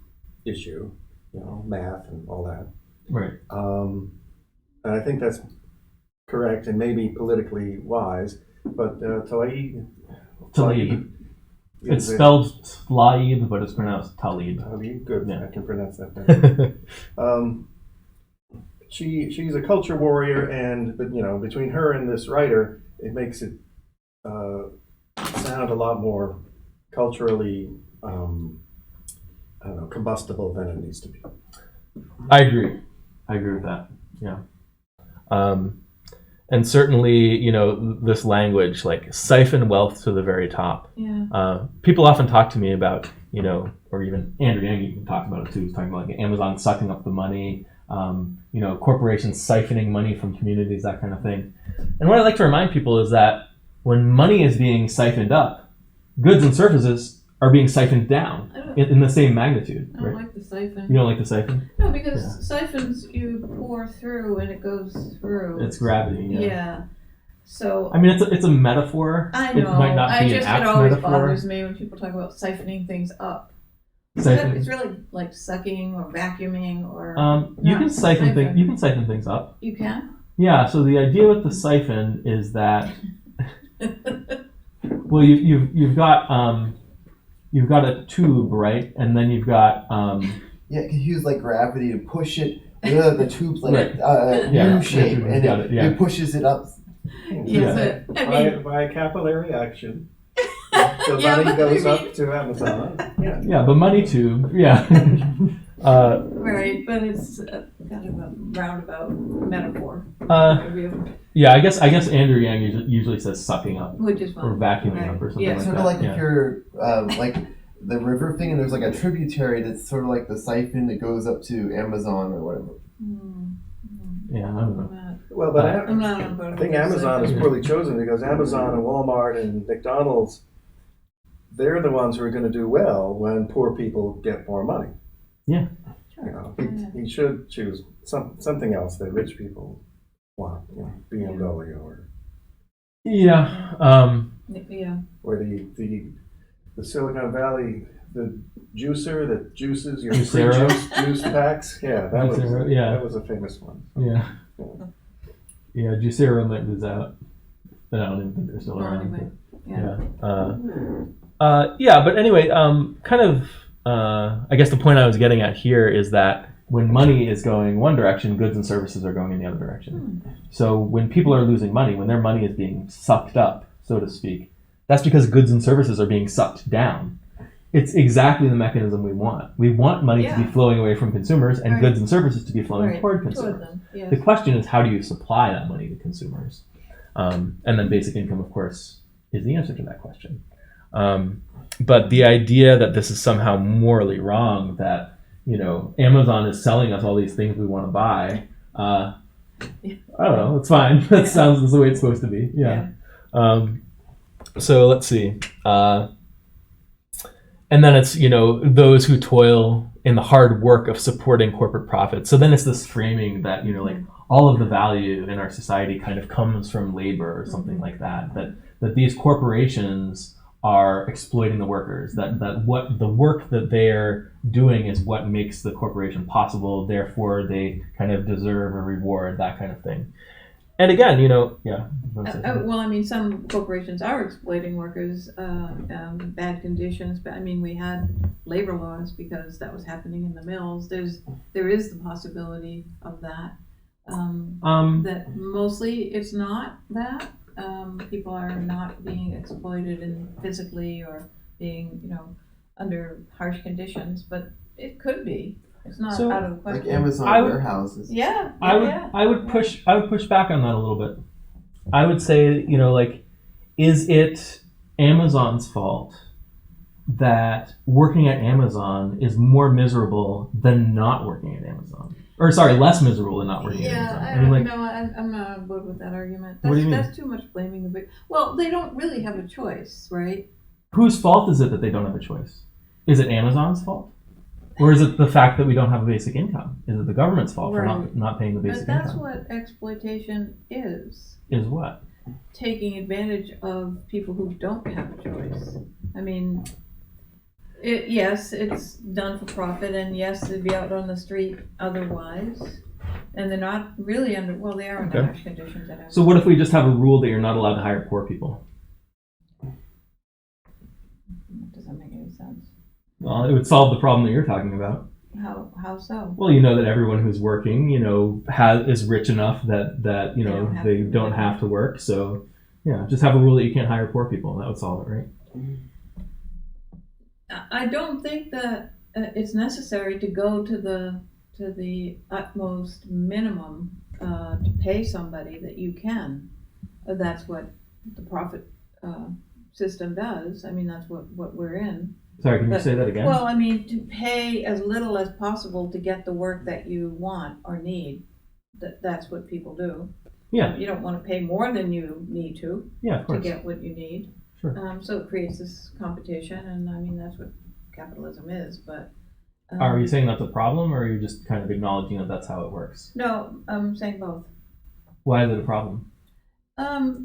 Speaker 3: issue, math and all that.
Speaker 1: Right.
Speaker 3: And I think that's correct and maybe politically wise, but Tlaib.
Speaker 1: It's spelled Tlaib, but it's pronounced Tlaib.
Speaker 3: Tlaib, good.
Speaker 1: Yeah.
Speaker 3: I can pronounce that better. She's a culture warrior, but between her and this writer, it makes it sound a lot more culturally combustible than it needs to be.
Speaker 1: I agree with that. Yeah. And certainly, this language, like siphon wealth to the very top.
Speaker 2: Yeah.
Speaker 1: People often talk to me about, or even Andrew Yang talked about it too. He's talking about like Amazon sucking up the money, corporations siphoning money from communities, that kind of thing. And what I like to remind people is that when money is being siphoned up, goods and services are being siphoned down in the same magnitude.
Speaker 2: I don't
Speaker 1: right?
Speaker 2: like the siphon.
Speaker 1: You don't like the siphon?
Speaker 2: No, because siphons you pour through and it goes through.
Speaker 1: It's gravity.
Speaker 2: Yeah. So
Speaker 1: I mean, it's a metaphor.
Speaker 2: I know.
Speaker 1: It might not be an apt
Speaker 2: it always
Speaker 1: metaphor.
Speaker 2: bothers me when people talk about siphoning things up.
Speaker 1: Siphon.
Speaker 2: It's really like sucking or vacuuming or.
Speaker 1: You can siphon things. You can siphon things up.
Speaker 2: You can.
Speaker 1: Yeah. So the idea with the siphon is that, well, you've got a tube, right, and then you've got
Speaker 4: Yeah, you can use like gravity to push it. The tube's like
Speaker 1: right.
Speaker 4: U shape, and
Speaker 1: it
Speaker 4: pushes it up.
Speaker 2: Yes,
Speaker 3: By capillary action, the money goes up to Amazon.
Speaker 1: Yeah, the money tube. Yeah.
Speaker 2: Right, but it's kind of a roundabout metaphor.
Speaker 1: Yeah, I guess Andrew Yang usually says sucking up
Speaker 2: Which is fine.
Speaker 1: or vacuuming up or something like
Speaker 4: Sort
Speaker 1: that.
Speaker 4: of like if you're like the river thing, and there's like a tributary that's sort of like the siphon that goes up to Amazon or whatever.
Speaker 1: Yeah, I don't know.
Speaker 3: Well, but
Speaker 2: I'm not on board
Speaker 3: I think
Speaker 2: with
Speaker 3: Amazon is
Speaker 2: siphon.
Speaker 3: poorly chosen because Amazon and Walmart and McDonald's, they're the ones who are going to do well when poor people get more money.
Speaker 1: Yeah.
Speaker 3: He should choose something else that rich people want, BMW or
Speaker 1: Yeah.
Speaker 2: Yeah.
Speaker 3: or the Silicon Valley, the juicer that juices your free
Speaker 1: Juicero?
Speaker 3: juice packs. Yeah,
Speaker 1: Juicero,
Speaker 3: that was a famous one.
Speaker 1: Yeah. Yeah, Juicero might lose out. But I don't even think they're still
Speaker 2: Well,
Speaker 1: around.
Speaker 2: anyway,
Speaker 1: Yeah, but anyway, kind of, I guess the point I was getting at here is that when money is going one direction, goods and services are going in the other direction. So when people are losing money, when their money is being sucked up, so to speak, that's because goods and services are being sucked down. It's exactly the mechanism we want. We want money to be flowing away from consumers and goods and services to be flowing toward consumers.
Speaker 2: Them, yes.
Speaker 1: The question is, how do you supply that money to consumers? And then basic income, of course, is the answer to that question. But the idea that this is somehow morally wrong, that Amazon is selling us all these things we want to buy, I don't know. It's fine. That sounds the way it's supposed to be. Yeah. So let's see. And then it's, those who toil in the hard work of supporting corporate profits. So then it's this framing that, like all of the value in our society kind of comes from labor or something like that, that these corporations are exploiting the workers, that what the work that they're doing is what makes the corporation possible, therefore they kind of deserve a reward, that kind of thing. And again,
Speaker 2: Well, I mean, some corporations are exploiting workers, bad conditions. But I mean, we had labor laws because that was happening in the mills. There is the possibility of that. That mostly it's not that. People are not being exploited physically or being, under harsh conditions, but it could be. It's not out of the question.
Speaker 4: Like Amazon warehouses.
Speaker 2: Yeah.
Speaker 1: I would push back on that a little bit. I would say, is it Amazon's fault that working at Amazon is more miserable than not working at Amazon? Or sorry, less miserable than not working at Amazon.
Speaker 2: I'm not on board with that argument.
Speaker 1: What do you mean?
Speaker 2: That's too much blaming the big. Well, they don't really have a choice, right?
Speaker 1: Whose fault is it that they don't have a choice? Is it Amazon's fault? Or is it the fact that we don't have a basic income? Is it the government's fault for not paying the basic income?
Speaker 2: But that's what exploitation is.
Speaker 1: Is what?
Speaker 2: Taking advantage of people who don't have a choice. I mean, yes, it's done for profit, and yes, they'd be out on the street otherwise. And they're not really they are under harsh conditions.
Speaker 1: So what if we just have a rule that you're not allowed to hire poor people?
Speaker 2: That doesn't make any sense.
Speaker 1: Well, it would solve the problem that you're talking about.
Speaker 2: How so?
Speaker 1: Well, that everyone who's working, is rich enough that they don't have to work. So, just have a rule that you can't hire poor people. That would solve it, right?
Speaker 2: I don't think that it's necessary to go to the utmost minimum to pay somebody that you can. That's what the profit system does. I mean, that's what we're in.
Speaker 1: Sorry, can you say that again?
Speaker 2: Well, I mean, to pay as little as possible to get the work that you want or need. That's what people do.
Speaker 1: Yeah.
Speaker 2: You don't want to pay more than you need to.
Speaker 1: Yeah, of course.
Speaker 2: To get what you need.
Speaker 1: Sure.
Speaker 2: So it creates this competition, and I mean, that's what capitalism is. But
Speaker 1: are you saying that's a problem, or are you just kind of acknowledging that that's how it works?
Speaker 2: No, I'm saying both.
Speaker 1: Why is it a problem?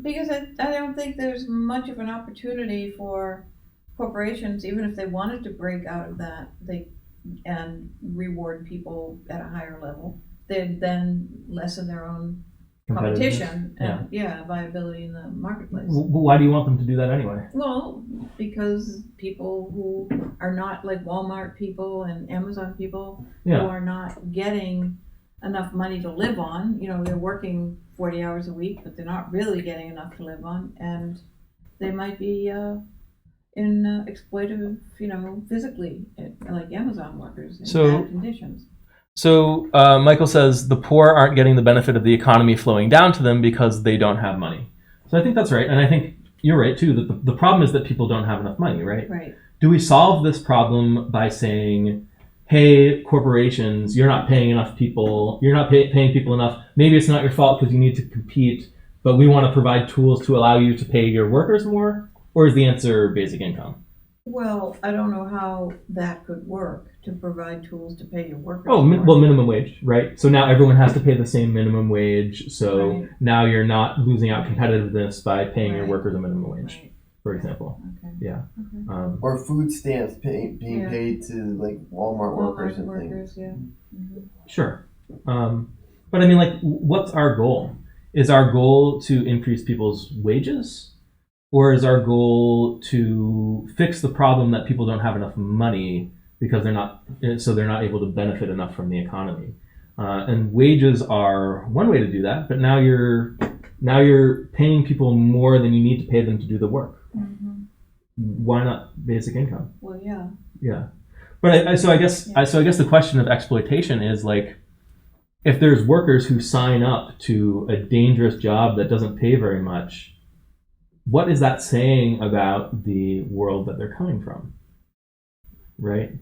Speaker 2: Because I don't think there's much of an opportunity for corporations, even if they wanted to break out of that, and reward people at a higher level, they'd then lessen their own competition and viability in the marketplace.
Speaker 1: Why do you want them to do that anyway?
Speaker 2: Well, because people who are not like Walmart people and Amazon people who are not getting enough money to live on, they're working 40 hours a week, but they're not really getting enough to live on, and they might be in exploitative, physically, like Amazon workers in bad conditions.
Speaker 1: So Michael says the poor aren't getting the benefit of the economy flowing down to them because they don't have money. So I think that's right, and I think you're right too. That the problem is that people don't have enough money, right?
Speaker 2: Right.
Speaker 1: Do we solve this problem by saying, hey, corporations, you're not paying enough people, you're not paying people enough, maybe it's not your fault because you need to compete, but we want to provide tools to allow you to pay your workers more? Or is the answer basic income?
Speaker 2: Well, I don't know how that could work, to provide tools to pay your workers.
Speaker 1: Well, minimum wage, right? So now everyone has to pay the same minimum wage. So now you're not losing out competitiveness by paying your workers a minimum wage, for example.
Speaker 2: Okay.
Speaker 1: Yeah.
Speaker 2: Okay.
Speaker 4: Or food stamps being paid to like Walmart workers and
Speaker 2: workers,
Speaker 4: things.
Speaker 1: Sure. But I mean, like, what's our goal? Is our goal to increase people's wages? Or is our goal to fix the problem that people don't have enough money because they're not able to benefit enough from the economy? And wages are one way to do that, but now you're paying people more than you need to pay them to do the work.
Speaker 2: Mm-hmm.
Speaker 1: Why not basic income?
Speaker 2: Well, yeah.
Speaker 1: Yeah, but I guess the question of exploitation is like, if there's workers who sign up to a dangerous job that doesn't pay very much, what is that saying about the world that they're coming from? Right?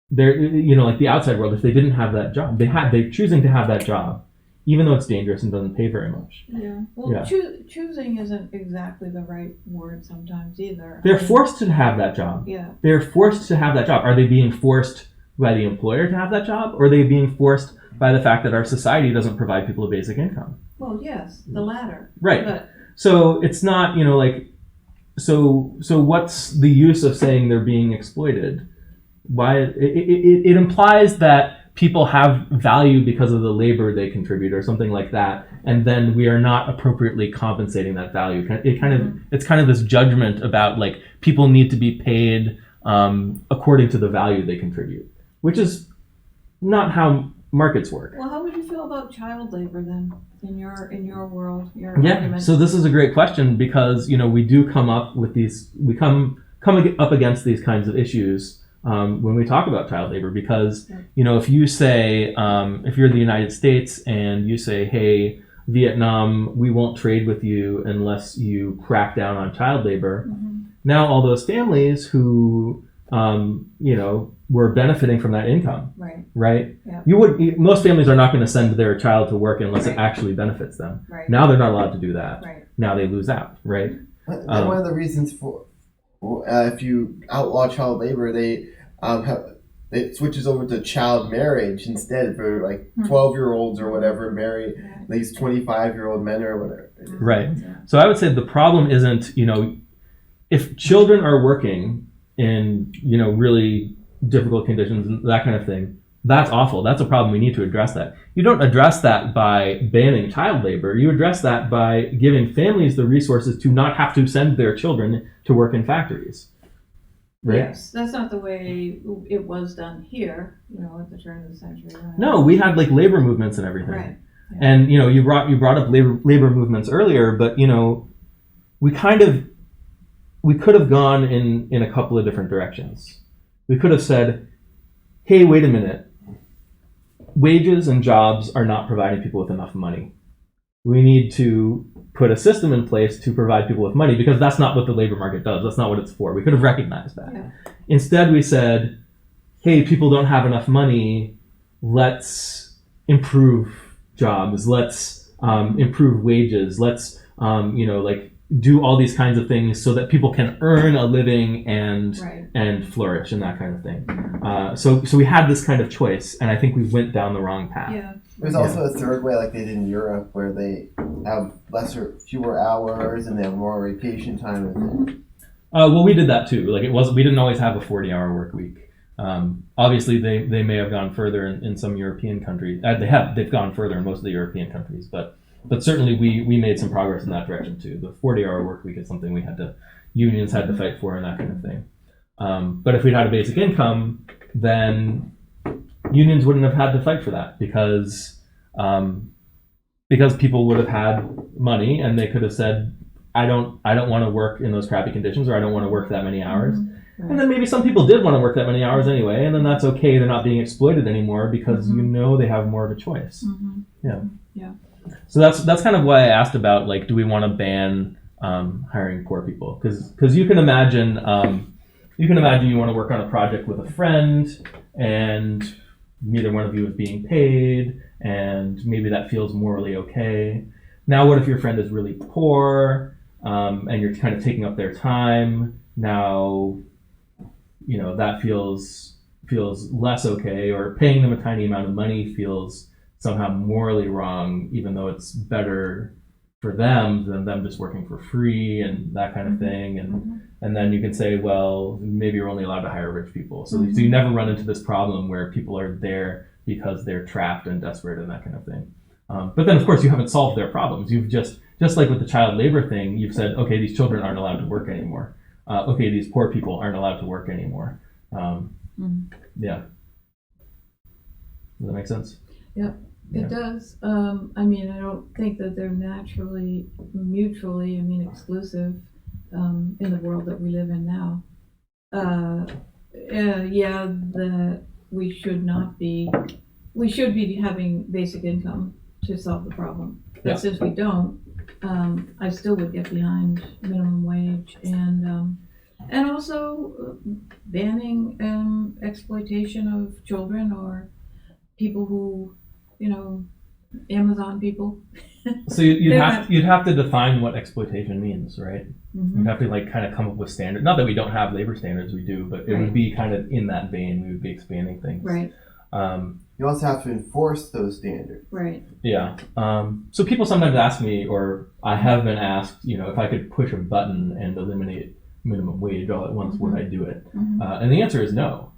Speaker 1: They're, like the outside world, if they didn't have that job, they're choosing to have that job even though it's dangerous and doesn't pay very much.
Speaker 2: Yeah. Well,
Speaker 1: Yeah.
Speaker 2: choosing isn't exactly the right word sometimes either.
Speaker 1: They're forced to have that job.
Speaker 2: Yeah.
Speaker 1: They're forced to have that job. Are they being forced by the employer to have that job, or are they being forced by the fact that our society doesn't provide people a basic income?
Speaker 2: Well, yes, the latter.
Speaker 1: Right.
Speaker 2: But
Speaker 1: So it's not, like, so what's the use of saying they're being exploited? Why it implies that people have value because of the labor they contribute or something like that, and then we are not appropriately compensating that value. It's kind of this judgment about like people need to be paid according to the value they contribute, which is not how markets work.
Speaker 2: well, how would you feel about child labor then in your world? Your
Speaker 1: Yeah.
Speaker 2: argument?
Speaker 1: So this is a great question because we do come up with these. We come up against these kinds of issues when we talk about child labor because if you say if you're the United States and you say, hey, Vietnam, we won't trade with you unless you crack down on child labor. Now all those families who were benefiting from that income, right?
Speaker 2: Yeah.
Speaker 1: Most families are not going to send their child to work unless it
Speaker 2: Right.
Speaker 1: actually benefits them.
Speaker 2: Right.
Speaker 1: Now they're not allowed to do that.
Speaker 2: Right.
Speaker 1: Now they lose out, right?
Speaker 4: And one of the reasons for if you outlaw child labor, it switches over to child marriage instead for like 12-year-olds or whatever marry these 25-year-old men or whatever.
Speaker 1: Right. So I would say the problem isn't if children are working in really difficult conditions and that kind of thing, that's awful. That's a problem. We need to address that. You don't address that by banning child labor. You address that by giving families the resources to not have to send their children to work in factories. Right?
Speaker 2: Yes, that's not the way it was done here, at the turn of the century. Right?
Speaker 1: No, we had like labor movements and everything.
Speaker 2: Right. Yeah.
Speaker 1: And you brought up labor movements earlier, but we could have gone in a couple of different directions. We could have said, hey, wait a minute. Wages and jobs are not providing people with enough money. We need to put a system in place to provide people with money because that's not what the labor market does. That's not what it's for. We could have recognized that.
Speaker 2: Yeah.
Speaker 1: Instead, we said, hey, people don't have enough money. Let's improve jobs. Let's improve wages. Let's, do all these kinds of things so that people can earn a living and flourish and that kind of thing. So we had this kind of choice, and I think we went down the wrong path.
Speaker 2: Yeah.
Speaker 4: There's also a third way, like they did in Europe, where they have fewer hours and they have more vacation time with it.
Speaker 1: Well, we did that too. We didn't always have a 40-hour work week. Obviously, they may have gone further in some European countries. They've gone further in most of the European countries, but certainly we made some progress in that direction too. The 40-hour work week is something unions had to fight for and that kind of thing. But if we'd had a basic income, then unions wouldn't have had to fight for that because people would have had money and they could have said, I don't want to work in those crappy conditions, or I don't want to work that many hours.
Speaker 2: Right.
Speaker 1: And then maybe some people did want to work that many hours anyway, and then that's okay. They're not being exploited anymore because they have more of a choice. Yeah. So that's kind of why I asked about do we want to ban hiring poor people? Because you can imagine you want to work on a project with a friend and neither one of you is being paid, and maybe that feels morally okay. Now, what if your friend is really poor and you're kind of taking up their time? Now, that feels less okay, or paying them a tiny amount of money feels somehow morally wrong, even though it's better for them than them just working for free and that kind of thing. And then you can say, well, maybe you're only allowed to hire rich people. So you never run into this problem where people are there because they're trapped and desperate and that kind of thing. But then, of course, you haven't solved their problems. You've just like with the child labor thing, you've said, okay, these children aren't allowed to work anymore. Okay, these poor people aren't allowed to work anymore. Yeah. Does that make sense?
Speaker 2: Yep.
Speaker 1: Yeah.
Speaker 2: It does. I don't think that they're mutually exclusive in the world that we live in now. That we should be having basic income to solve the problem. But since we don't, I still would get behind minimum wage and also banning exploitation of children or people who Amazon people.
Speaker 1: So you'd
Speaker 2: They're
Speaker 1: have to define what exploitation means, right?
Speaker 2: Mhm.
Speaker 1: You'd have to like kind of come up with standards. Not that we don't have labor standards, we do, but it would
Speaker 2: Right.
Speaker 1: be kind of in that vein. We would be expanding things.
Speaker 2: Right,
Speaker 4: You also have to enforce those standards.
Speaker 2: right.
Speaker 1: Yeah. So people sometimes ask me, or I have been asked, if I could push a button and eliminate minimum wage all at once, would I do it?
Speaker 2: Mhm.
Speaker 1: And the answer is no.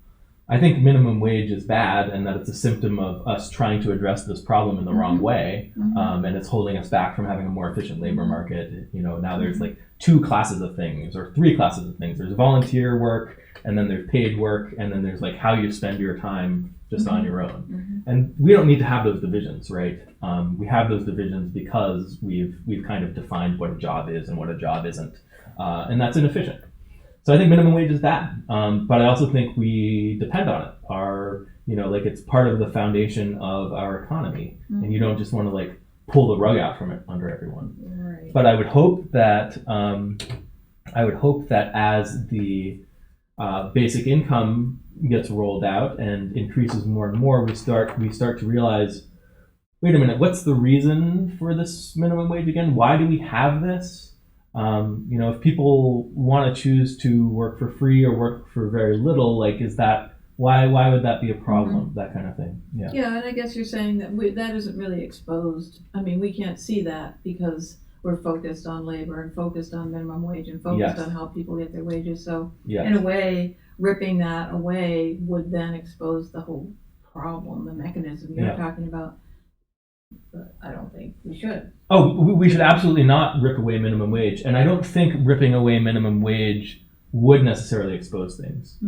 Speaker 1: I think minimum wage is bad, and that it's a symptom of us trying to address this problem in the wrong way, and it's holding us back from having a more efficient labor market. Now there's like 2 classes of things, or 3 classes of things. There's volunteer work, and then there's paid work, and then there's like how you spend your time just on your own. And we don't need to have those divisions, right? We have those divisions because we've kind of defined what a job is and what a job isn't, and that's inefficient. So I think minimum wage is bad, but I also think we depend on it. It's part of the foundation of our economy, and you don't just want to like pull the rug out from it under everyone.
Speaker 2: Right.
Speaker 1: But I would hope that as the basic income gets rolled out and increases more and more, we start to realize, wait a minute, what's the reason for this minimum wage again? Why do we have this? If people want to choose to work for free or work for very little, like, is that why would that be a problem? That kind of thing. Yeah.
Speaker 2: Yeah, and I guess you're saying that that isn't really exposed. I mean, we can't see that because we're focused on labor and focused on minimum wage and focused
Speaker 1: Yes.
Speaker 2: on how people get their wages. So
Speaker 1: Yeah.
Speaker 2: in a way, ripping that away would then expose the whole problem, the mechanism you're
Speaker 1: Yeah.
Speaker 2: talking about. But I don't think we should.
Speaker 1: Oh, we should absolutely not rip away minimum wage, and I don't think ripping away minimum wage would necessarily expose things.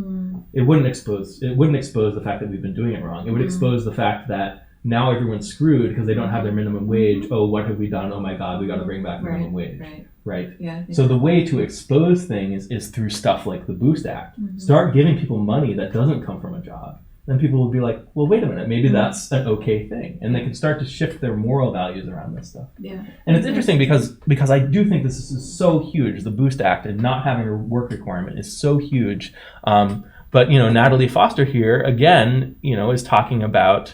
Speaker 1: It wouldn't expose the fact that we've been doing it wrong. It would expose the fact that now everyone's screwed because they don't have their minimum wage. Oh, what have we done? Oh my God, we got to bring back minimum wage. Right.
Speaker 2: Yeah. I think
Speaker 1: So the way to expose things is through stuff like the Boost Act. Start giving people money that doesn't come from a job. Then people will be like, well, wait a minute, maybe that's an okay thing. And they can start to shift their moral values around this stuff.
Speaker 2: Yeah.
Speaker 1: And it's interesting because I do think this is so huge. The Boost Act and not having a work requirement is so huge. But Natalie Foster here again, is talking about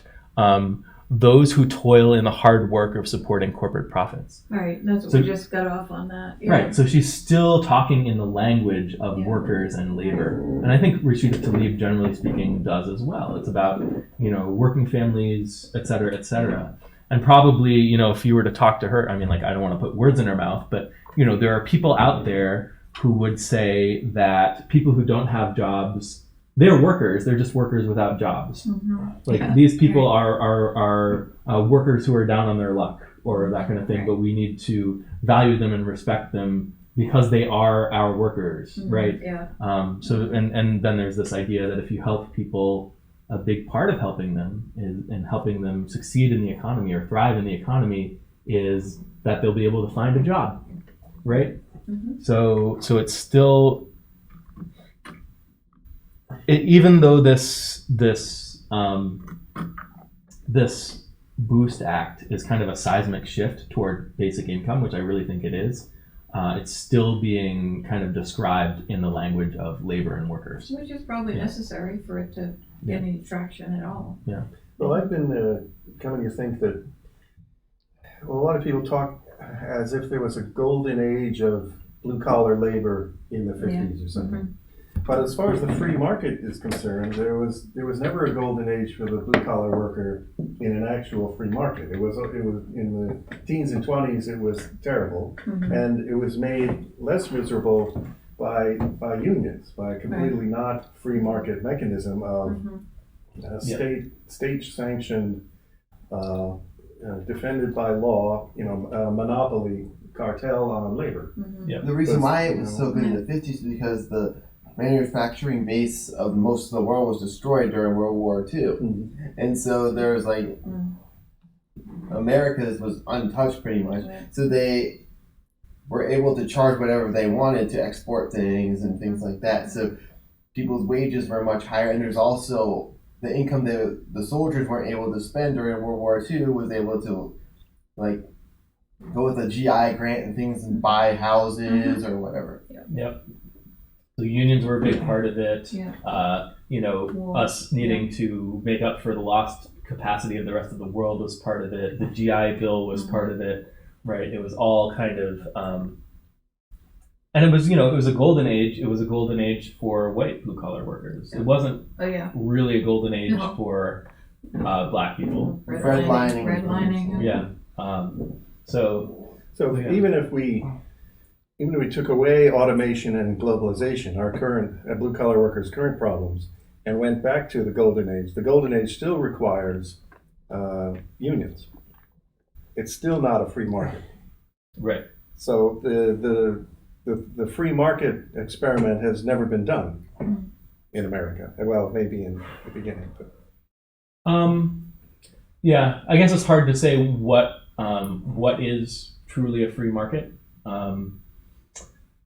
Speaker 1: those who toil in the hard work of supporting corporate profits.
Speaker 2: Right. That's what
Speaker 1: So-
Speaker 2: we just got off on that. Yeah.
Speaker 1: Right. So she's still talking in the language of
Speaker 2: Yeah.
Speaker 1: workers and labor. And I think Rashida Tlaib, generally speaking, does as well. It's about, working families, et cetera, et cetera. And probably, if you were to talk to her, I mean, like, I don't want to put words in her mouth, but, there are people out there who would say that people who don't have jobs, they're workers. They're just workers without jobs. Like
Speaker 2: Yeah.
Speaker 1: these people are workers who are down on their luck or that kind of thing.
Speaker 2: Right.
Speaker 1: But we need to value them and respect them because they are our workers, right?
Speaker 2: Yeah.
Speaker 1: So and then there's this idea that if you help people, a big part of helping them and helping them succeed in the economy or thrive in the economy is that they'll be able to find a job, right? So it's still. Even though this Boost Act is kind of a seismic shift toward basic income, which I really think it is, it's still being kind of described in the language of labor and workers.
Speaker 2: Which is probably necessary for it to get any traction at all.
Speaker 1: Yeah.
Speaker 3: Well, I've been coming to think that a lot of people talk as if there was a golden age of blue collar labor in the 50s or something. But as far as the free market is concerned, there was never a golden age for the blue collar worker in an actual free market. It was in the teens and 20s. It was terrible, and it was made less miserable by unions, by a completely not free market mechanism of state sanctioned, defended by law, monopoly cartel on labor.
Speaker 4: The reason why it was so good in the 50s is because the manufacturing base of most of the world was destroyed during World War II. And so there's like, America's was untouched pretty much. So they were able to charge whatever they wanted to export things and things like that. So people's wages were much higher. And there's also the income that the soldiers weren't able to spend during World War II was able to like go with a GI grant and things and buy houses or whatever.
Speaker 1: Yep. So unions were a big part of it.
Speaker 2: Yeah.
Speaker 1: Us needing to make up for the lost capacity of the rest of the world was part of it. The GI Bill was part of it, right? It was all kind of, and it was, it was a golden age. It was a golden age for white blue collar workers. It wasn't really a golden age for black people.
Speaker 2: Redlining.
Speaker 1: Yeah. So yeah.
Speaker 3: even if we took away automation and globalization, our current blue collar workers' current problems, and went back to the golden age still requires unions. It's still not a free market.
Speaker 1: Right.
Speaker 3: So the free market experiment has never been done in America. Well, maybe in the beginning, but.
Speaker 1: Yeah, I guess it's hard to say what is truly a free market.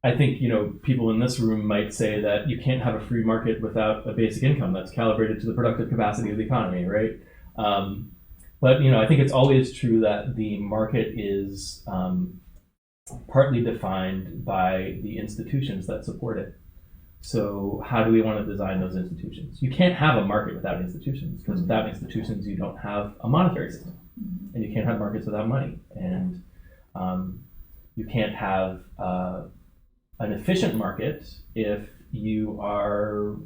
Speaker 1: I think, people in this room might say that you can't have a free market without a basic income that's calibrated to the productive capacity of the economy, right? But, I think it's always true that the market is partly defined by the institutions that support it. So how do we want to design those institutions? You can't have a market without institutions, because without institutions, you don't have a monetary system. And you can't have markets without money. And you can't have an efficient market if you are,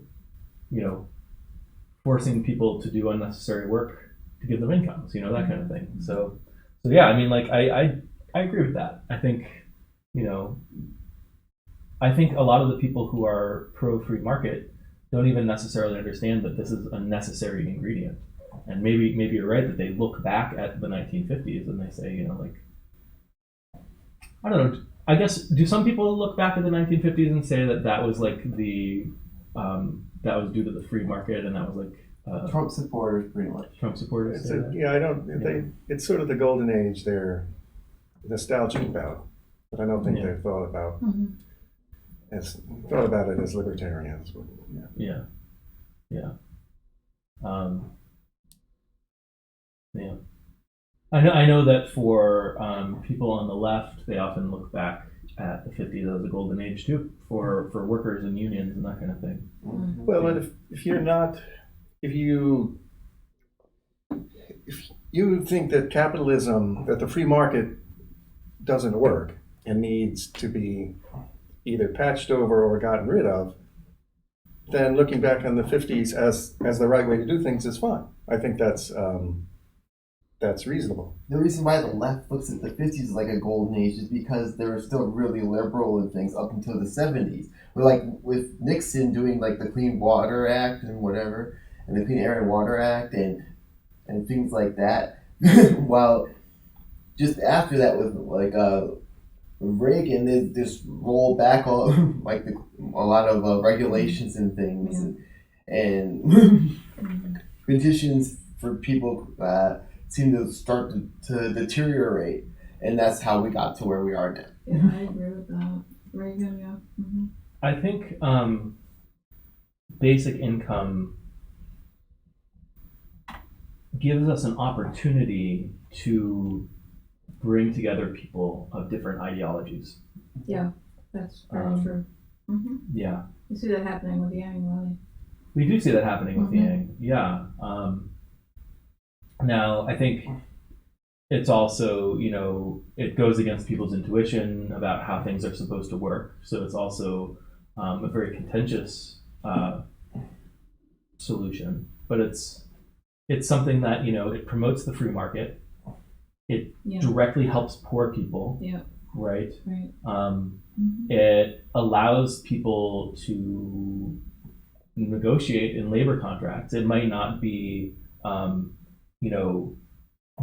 Speaker 1: forcing people to do unnecessary work to give them incomes, that kind of thing. So yeah, I mean, like, I agree with that. I think, I think a lot of the people who are pro-free market don't even necessarily understand that this is a necessary ingredient. And maybe you're right that they look back at the 1950s and they say, I don't know. I guess, do some people look back at the 1950s and say that was like that was due to the free market, and that was like
Speaker 4: Trump supporters, pretty much.
Speaker 1: Trump supporters.
Speaker 3: It's sort of the golden age they're nostalgic about, but I don't think they've thought about it as libertarians.
Speaker 1: Yeah. I know that for people on the left, they often look back at the 50s as a golden age too, for workers and unions and that kind of thing.
Speaker 3: Well, and if you think that that the free market doesn't work and needs to be either patched over or gotten rid of, then looking back on the 50s as the right way to do things is fine. I think that's reasonable.
Speaker 4: The reason why the left looks at the 50s like a golden age is because they were still really liberal in things up until the 70s. But like with Nixon doing like the Clean Water Act and whatever, and the Clean Air and Water Act and things like that. While just after that with like Reagan, they just rolled back all like a lot of regulations and things and conditions for people seem to start to deteriorate, and that's how we got to where we are now.
Speaker 2: Yeah, I agree with that. Reagan, yeah. Mm-hmm.
Speaker 1: I think basic income gives us an opportunity to bring together people of different ideologies.
Speaker 2: Yeah, that's very true. Mm-hmm.
Speaker 1: Yeah.
Speaker 2: You see that happening with Yang, really.
Speaker 1: We do see that happening with Yang, yeah. Now, I think it's also, it goes against people's intuition about how things are supposed to work. So it's also a very contentious solution. But it's something that, it promotes the free market. It directly helps poor people, right? It allows people to negotiate in labor contracts. It might not be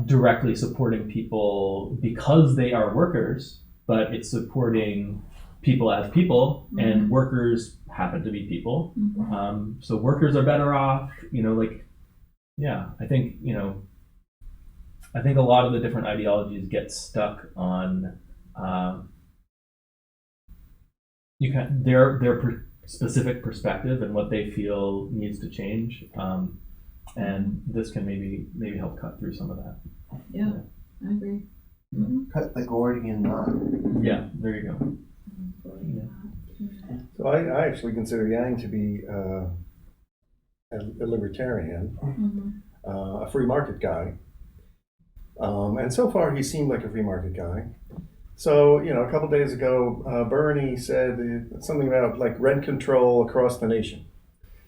Speaker 1: directly supporting people because they are workers, but it's supporting people as people, and workers happen to be people. So workers are better off, I think a lot of the different ideologies get stuck on their specific perspective and what they feel needs to change. And this can maybe help cut through some of that.
Speaker 2: Yeah, I agree.
Speaker 4: Cut the Gordian knot.
Speaker 1: Yeah, there you go.
Speaker 3: So I actually consider Yang to be a libertarian. a free market guy. And so far, he seemed like a free market guy. So, a couple days ago, Bernie said something about like rent control across the nation,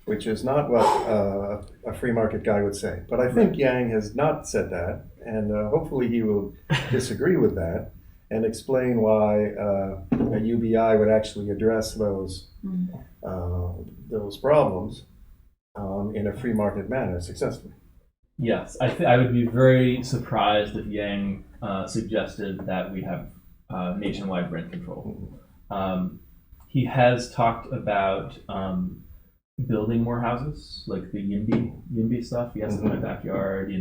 Speaker 3: which is not what a free market guy would say. But I think Yang has not said that, and hopefully he will disagree with that and explain why a UBI would actually address those problems in a free market manner successfully.
Speaker 1: Yes, I would be very surprised if Yang suggested that we have nationwide rent control. He has talked about building more houses, like the YIMBY stuff. Yes, in my backyard.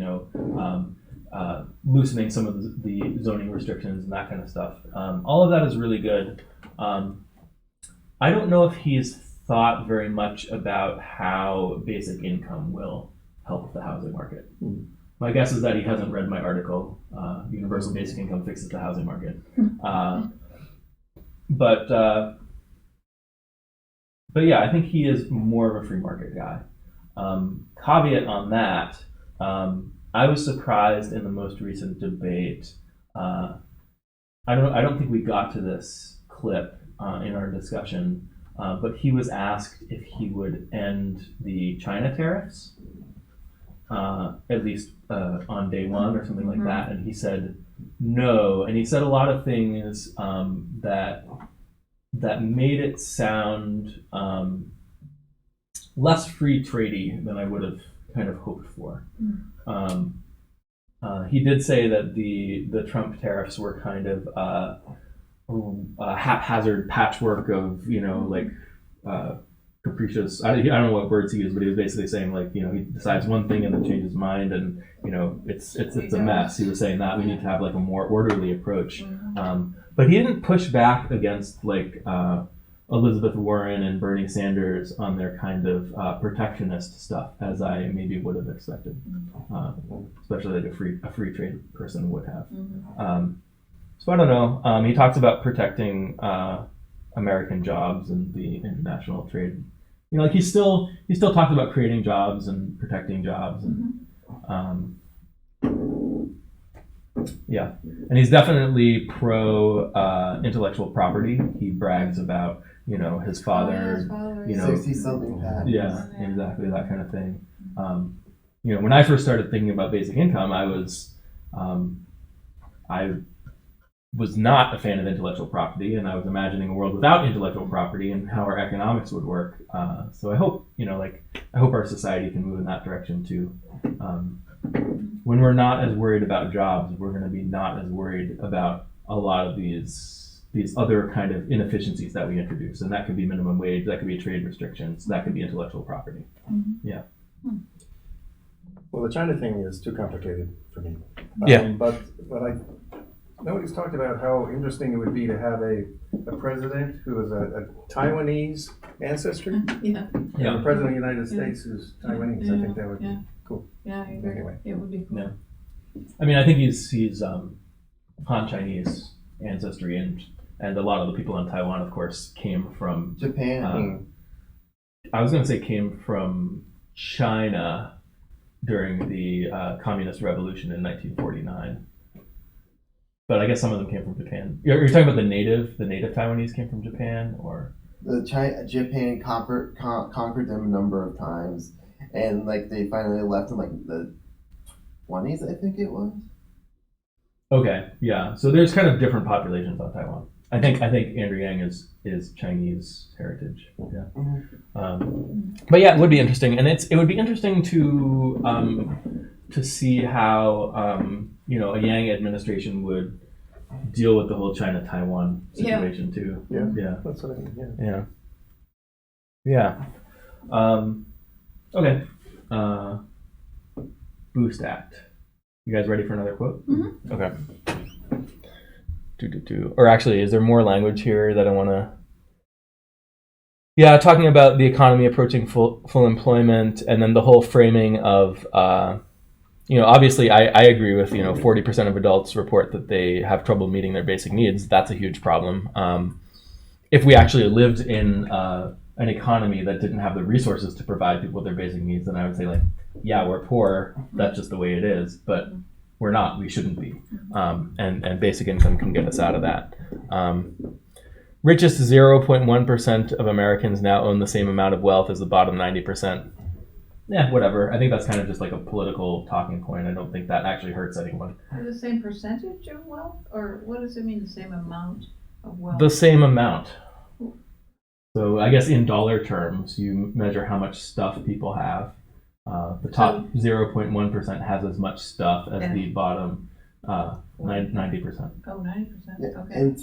Speaker 1: Loosening some of the zoning restrictions and that kind of stuff. All of that is really good. I don't know if he's thought very much about how basic income will help the housing market. My guess is that he hasn't read my article, Universal Basic Income Fixes the Housing Market. But yeah, I think he is more of a free market guy. Caveat on that, I was surprised in the most recent debate. I don't think we got to this clip in our discussion, but he was asked if he would end the China tariffs, at least on day one or something like that, and he said no. And he said a lot of things that made it sound less free tradey than I would have kind of hoped for. He did say that the Trump tariffs were kind of a haphazard patchwork of capricious. I don't know what words he used, but he was basically saying he decides one thing and then changes his mind, and it's a mess. He was saying that we need to have a more orderly approach. But he didn't push back against Elizabeth Warren and Bernie Sanders on their kind of protectionist stuff, as I maybe would have expected, especially like a free trade person would have. So I don't know. He talks about protecting American jobs and the international trade. He still talks about creating jobs and protecting jobs, and yeah, and he's definitely pro intellectual property. He brags about his father,
Speaker 4: 60-something patents.
Speaker 1: Yeah, exactly, that kind of thing. When I first started thinking about basic income, I was not a fan of intellectual property, and I was imagining a world without intellectual property and how our economics would work. So I hope, I hope our society can move in that direction too. When we're not as worried about jobs, we're going to be not as worried about a lot of these other kind of inefficiencies that we introduce, and that could be minimum wage, that could be trade restrictions, that could be intellectual property. Yeah.
Speaker 3: Well, the China thing is too complicated for me.
Speaker 1: Yeah.
Speaker 3: But nobody's talked about how interesting it would be to have a president who is a Taiwanese ancestry.
Speaker 2: Yeah.
Speaker 3: The president of the United States who's Taiwanese. I think that would be cool.
Speaker 2: Yeah, I agree.
Speaker 3: Anyway.
Speaker 2: It would be cool.
Speaker 1: Yeah. I mean, I think he's Han Chinese ancestry, and a lot of the people in Taiwan, of course, came from
Speaker 4: Japan.
Speaker 1: I was going to say came from China during the Communist Revolution in 1949. But I guess some of them came from Japan. You're talking about the native Taiwanese came from Japan, or
Speaker 4: Japan conquered them a number of times, and they finally left in the 20s, I think it was. Okay,
Speaker 1: yeah. So there's kind of different populations on Taiwan. I think Andrew Yang is Chinese heritage. Yeah. But yeah, it would be interesting, and it would be interesting to see how a Yang administration would deal with the whole China-Taiwan situation too.
Speaker 3: Yeah, that's what I mean.
Speaker 1: Yeah. Okay. Boost Act. You guys ready for another quote?
Speaker 2: Mm-hmm.
Speaker 1: Okay. Or actually, is there more language here that I want to? Yeah, talking about the economy approaching full employment, and then the whole framing of, obviously I agree with, 40% of adults report that they have trouble meeting their basic needs. That's a huge problem. If we actually lived in an economy that didn't have the resources to provide people with their basic needs, then I would say like, yeah, we're poor. That's just the way it is. But we're not. We shouldn't be. And basic income can get us out of that. Richest 0.1% of Americans now own the same amount of wealth as the bottom 90%. Yeah, whatever. I think that's kind of just like a political talking point. I don't think that actually hurts anyone.
Speaker 2: The same percentage of wealth, or what does it mean? The same amount of wealth?
Speaker 1: The same amount. So I guess in dollar terms, you measure how much stuff people have. The top 0.1% has as much stuff as the bottom 90%.
Speaker 2: Oh, 90%. Okay.
Speaker 4: And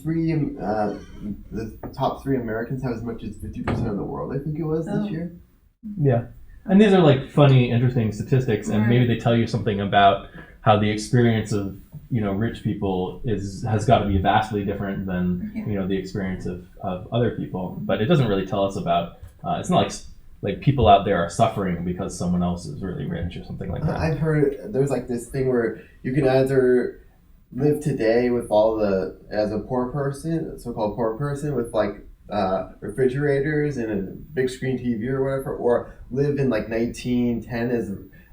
Speaker 4: the top 3 Americans have as much as 50% of the world, I think it was this year.
Speaker 1: Yeah. And these are like funny, interesting statistics, and maybe they tell you something about how the experience of rich people has got to be vastly different than the experience of other people. But it doesn't really tell us about. It's not like people out there are suffering because someone else is really rich or something like that.
Speaker 4: I've heard there's like this thing where you can either live today with as a poor person, so-called poor person, with like refrigerators and a big screen TV or whatever, or live in like 1910 as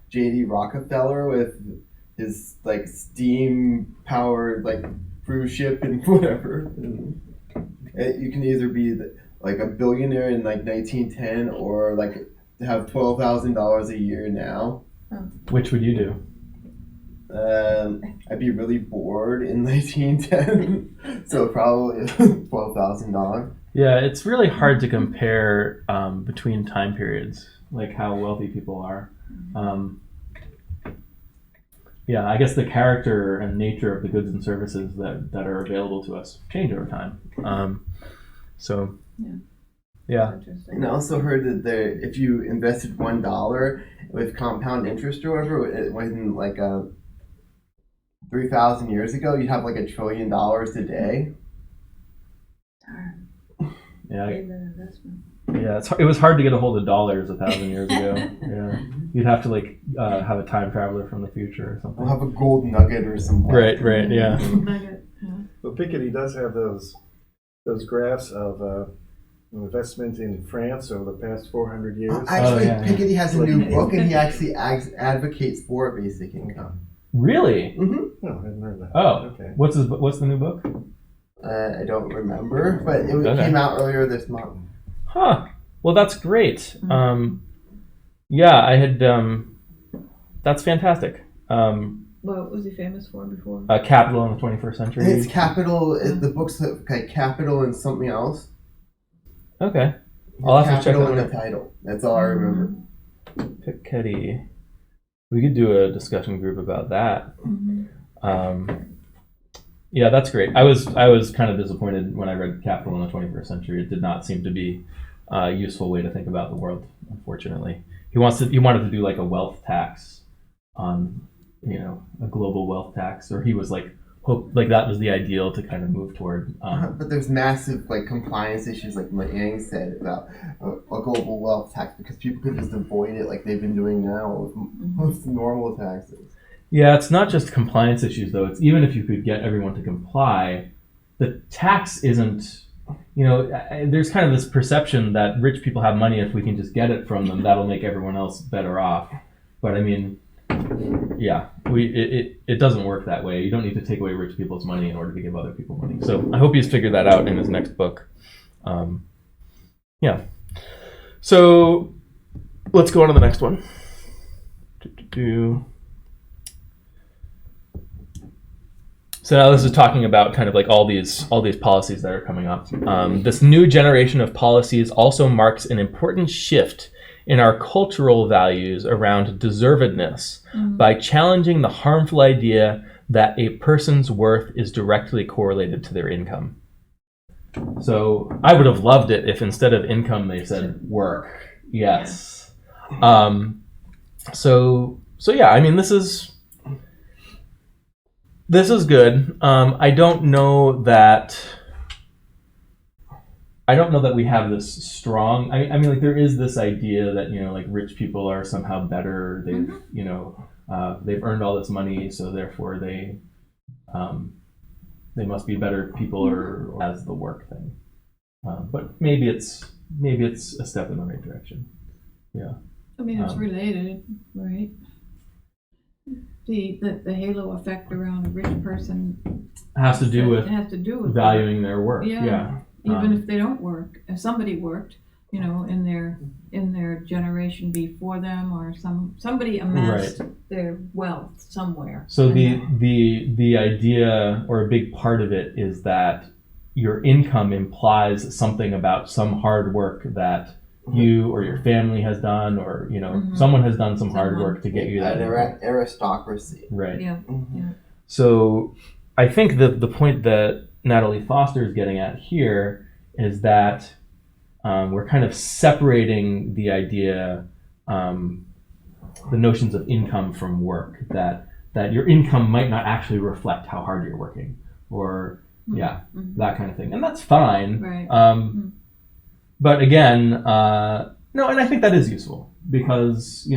Speaker 4: J.D. Rockefeller with his like steam powered like cruise ship and whatever. And you can either be like a billionaire in like 1910 or like have $12,000 a year now.
Speaker 1: Which would you do?
Speaker 4: I'd be really bored in 1910, so probably $12,000.
Speaker 1: Yeah, it's really hard to compare between time periods, like how wealthy people are. Yeah, I guess the character and nature of the goods and services that are available to us change over time. Yeah.
Speaker 4: And I also heard that if you invested $1 with compound interest or whatever, when like 3,000 years ago, you'd have like $1 trillion today.
Speaker 1: Yeah. Yeah, it was hard to get a hold of dollars 1,000 years ago. Yeah, you'd have to like have a time traveler from the future or something.
Speaker 4: We'll have a gold nugget or something.
Speaker 1: Right, yeah.
Speaker 3: But Piketty does have those graphs of investment in France over the past 400 years.
Speaker 4: Actually, Piketty has a new book, and he actually advocates for basic income.
Speaker 1: Really?
Speaker 4: Mm-hmm.
Speaker 3: No, I hadn't heard that.
Speaker 1: Oh,
Speaker 3: okay.
Speaker 1: What's the new book?
Speaker 4: I don't remember, but it came out earlier this month.
Speaker 1: Huh. Well, that's great. Yeah, I had. That's fantastic.
Speaker 2: What was he famous for before?
Speaker 1: Capital in the 21st Century.
Speaker 4: It's Capital. The book's like Capital and something else.
Speaker 1: Okay. I'll have to check
Speaker 4: Capital
Speaker 1: that
Speaker 4: and the title. That's all I remember.
Speaker 1: Piketty. We could do a discussion group about that. Yeah, that's great. I was kind of disappointed when I read Capital in the 21st Century. It did not seem to be a useful way to think about the world, unfortunately. He wanted to do like a wealth tax on, a global wealth tax, or he was like that was the ideal to kind of move toward.
Speaker 4: But there's massive like compliance issues, like Yang said, about a global wealth tax, because people could just avoid it like they've been doing now with most normal taxes.
Speaker 1: Yeah, it's not just compliance issues, though. It's even if you could get everyone to comply, the tax isn't, there's kind of this perception that rich people have money. If we can just get it from them, that'll make everyone else better off. But I mean, yeah, it doesn't work that way. You don't need to take away rich people's money in order to give other people money. So I hope he's figured that out in his next book. Yeah. So let's go on to the next one. So now this is talking about kind of like all these policies that are coming up. This new generation of policies also marks an important shift in our cultural values around deservedness by challenging the harmful idea that a person's worth is directly correlated to their income. So I would have loved it if instead of income they said work. Yes. So yeah, I mean this is good. I don't know that we have this strong. I mean, like there is this idea that like rich people are somehow better. They've they've earned all this money, so therefore they must be better people, or as the work thing. But maybe it's maybe it's a step in the right direction.
Speaker 2: I mean, it's
Speaker 1: Um,
Speaker 2: related, right? The halo effect around a rich person
Speaker 1: Has to do with
Speaker 2: has to do with
Speaker 1: valuing their work.
Speaker 2: Yeah.
Speaker 1: Yeah.
Speaker 2: even if they don't work. If somebody worked, you know, in their generation before them, or somebody amassed their wealth somewhere.
Speaker 1: So
Speaker 2: And
Speaker 1: the idea, or a big part of it, is that your income implies something about some hard work that you or your family has done, or someone has done some hard work to get you that income.
Speaker 4: aristocracy.
Speaker 1: Right.
Speaker 2: Yeah.
Speaker 1: So I think that the point that Natalie Foster is getting at here is that we're kind of separating the idea, the notions of income from work, that your income might not actually reflect how hard you're working, or that kind of thing. And that's fine.
Speaker 2: Right.
Speaker 1: But again, no, and I think that is useful because,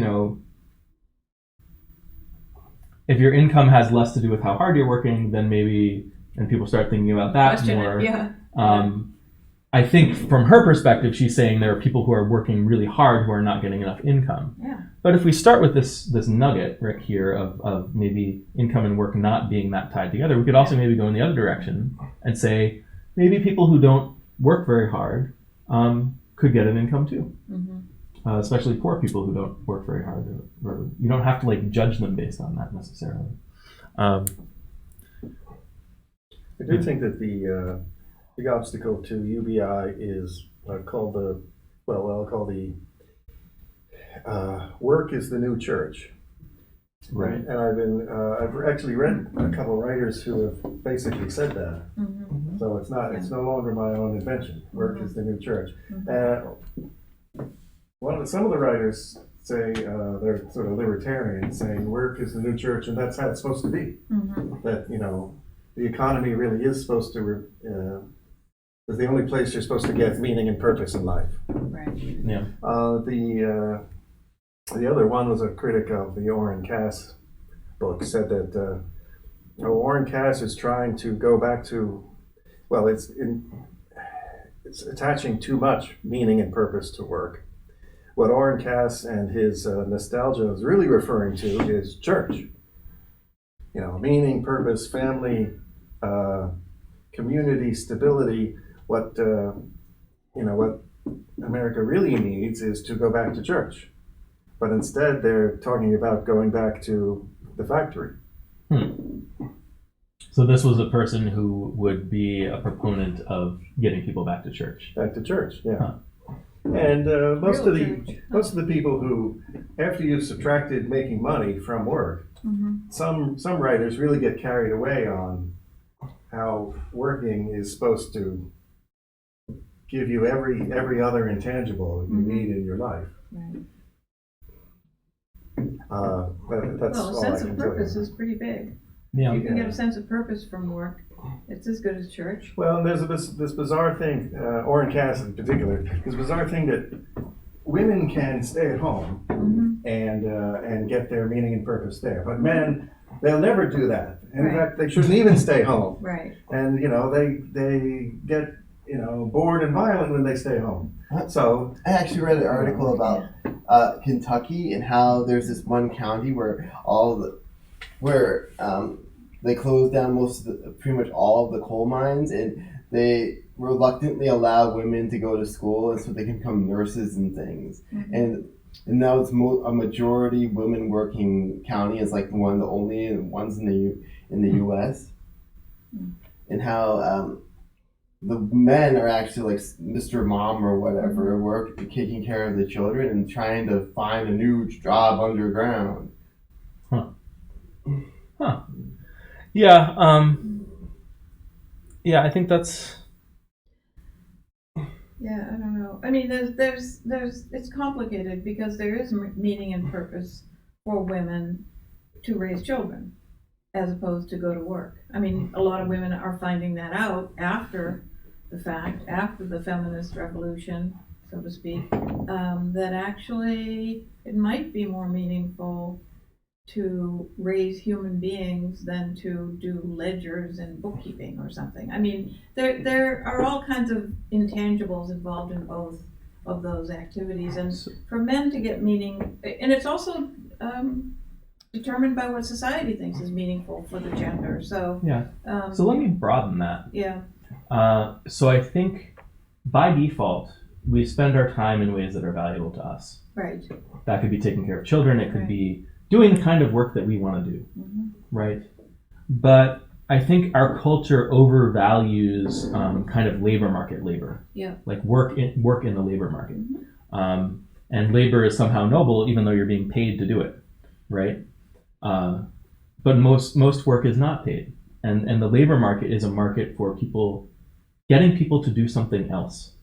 Speaker 1: if your income has less to do with how hard you're working, then maybe, and people start thinking about that
Speaker 2: Question
Speaker 1: more.
Speaker 2: it, yeah.
Speaker 1: I think from her perspective, she's saying there are people who are working really hard who are not getting enough income.
Speaker 2: Yeah.
Speaker 1: But if we start with this nugget right here of maybe income and work not being that tied together, we could also maybe go in the other direction and say maybe people who don't work very hard could get an income too. Especially poor people who don't work very hard. Or you don't have to judge them based on that necessarily.
Speaker 3: I do think that the big obstacle to UBI is what I'll call the work is the new church.
Speaker 1: Right.
Speaker 3: And I've actually read a couple of writers who have basically said that. So it's no longer my own invention. Work is the new church. Some of the writers say they're sort of libertarian, saying work is the new church, and that's how it's supposed to be. That the economy really is supposed to is the only place you're supposed to get meaning and purpose in life.
Speaker 2: Right.
Speaker 1: Yeah.
Speaker 3: The other one was a critic of the Orrin Cass book, said that Orrin Cass is trying to go back to, it's attaching too much meaning and purpose to work. What Orrin Cass and his nostalgia is really referring to is church. Meaning, purpose, family, community, stability. What America really needs is to go back to church. But instead, they're talking about going back to the factory.
Speaker 1: So this was a person who would be a proponent of getting people back to church.
Speaker 3: Back to church, yeah.
Speaker 1: Huh.
Speaker 3: And most of the people who, after you've subtracted making money from work, some writers really get carried away on how working is supposed to give you every other intangible you need in your life.
Speaker 2: Right.
Speaker 3: That's
Speaker 2: Well, a
Speaker 3: all
Speaker 2: sense
Speaker 3: I
Speaker 2: of
Speaker 3: can tell
Speaker 2: purpose
Speaker 3: you.
Speaker 2: is pretty big.
Speaker 1: Yeah.
Speaker 2: You can get a sense of purpose from work. It's as good as church.
Speaker 3: Well, and there's this bizarre thing, Orrin Cass in particular, this bizarre thing that women can stay at home and get their meaning and purpose there, but men, they'll never do that. In fact, they shouldn't even stay home.
Speaker 2: Right.
Speaker 3: And they get bored and violent when they stay home. So
Speaker 4: I actually read an article about Kentucky and how there's this one county where they closed down pretty much all of the coal mines, and they reluctantly allow women to go to school, and so they can become nurses and things. And now it's a majority women working county. It's like the only ones in the U.S. And how the men are actually like Mr. Mom or whatever, taking care of the children and trying to find a new job underground.
Speaker 1: Yeah. Yeah, I think that's.
Speaker 2: Yeah, I don't know. I mean, there's it's complicated because there is meaning and purpose for women to raise children as opposed to go to work. I mean, a lot of women are finding that out after the fact, after the feminist revolution, so to speak, that actually it might be more meaningful to raise human beings than to do ledgers and bookkeeping or something. I mean, there are all kinds of intangibles involved in both of those activities, and for men to get meaning, and it's also determined by what society thinks is meaningful for the gender. So
Speaker 1: Yeah. So let me broaden that.
Speaker 2: yeah,
Speaker 1: So I think by default, we spend our time in ways that are valuable to us.
Speaker 2: right.
Speaker 1: That could be taking care of children. It could
Speaker 2: Right.
Speaker 1: be doing the kind of work that we want to do,
Speaker 2: Hmm.
Speaker 1: right? But I think our culture overvalues kind of labor market labor.
Speaker 2: Yeah.
Speaker 1: Like work in the labor market.
Speaker 2: Mhm.
Speaker 1: And labor is somehow noble, even though you're being paid to do it, right? But most work is not paid, and the labor market is a market for getting people to do something else,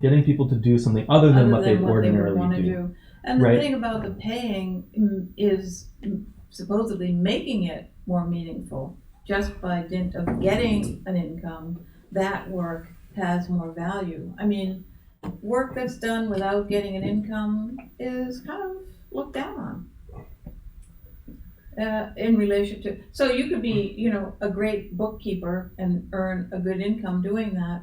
Speaker 1: getting people to do something other than what they
Speaker 2: would
Speaker 1: ordinarily
Speaker 2: want to
Speaker 1: do.
Speaker 2: do. And the
Speaker 1: Right.
Speaker 2: thing about the paying is supposedly making it more meaningful just by dint of getting an income. That work has more value. I mean, work that's done without getting an income is kind of looked down on. In relation to, so you could be, a great bookkeeper and earn a good income doing that,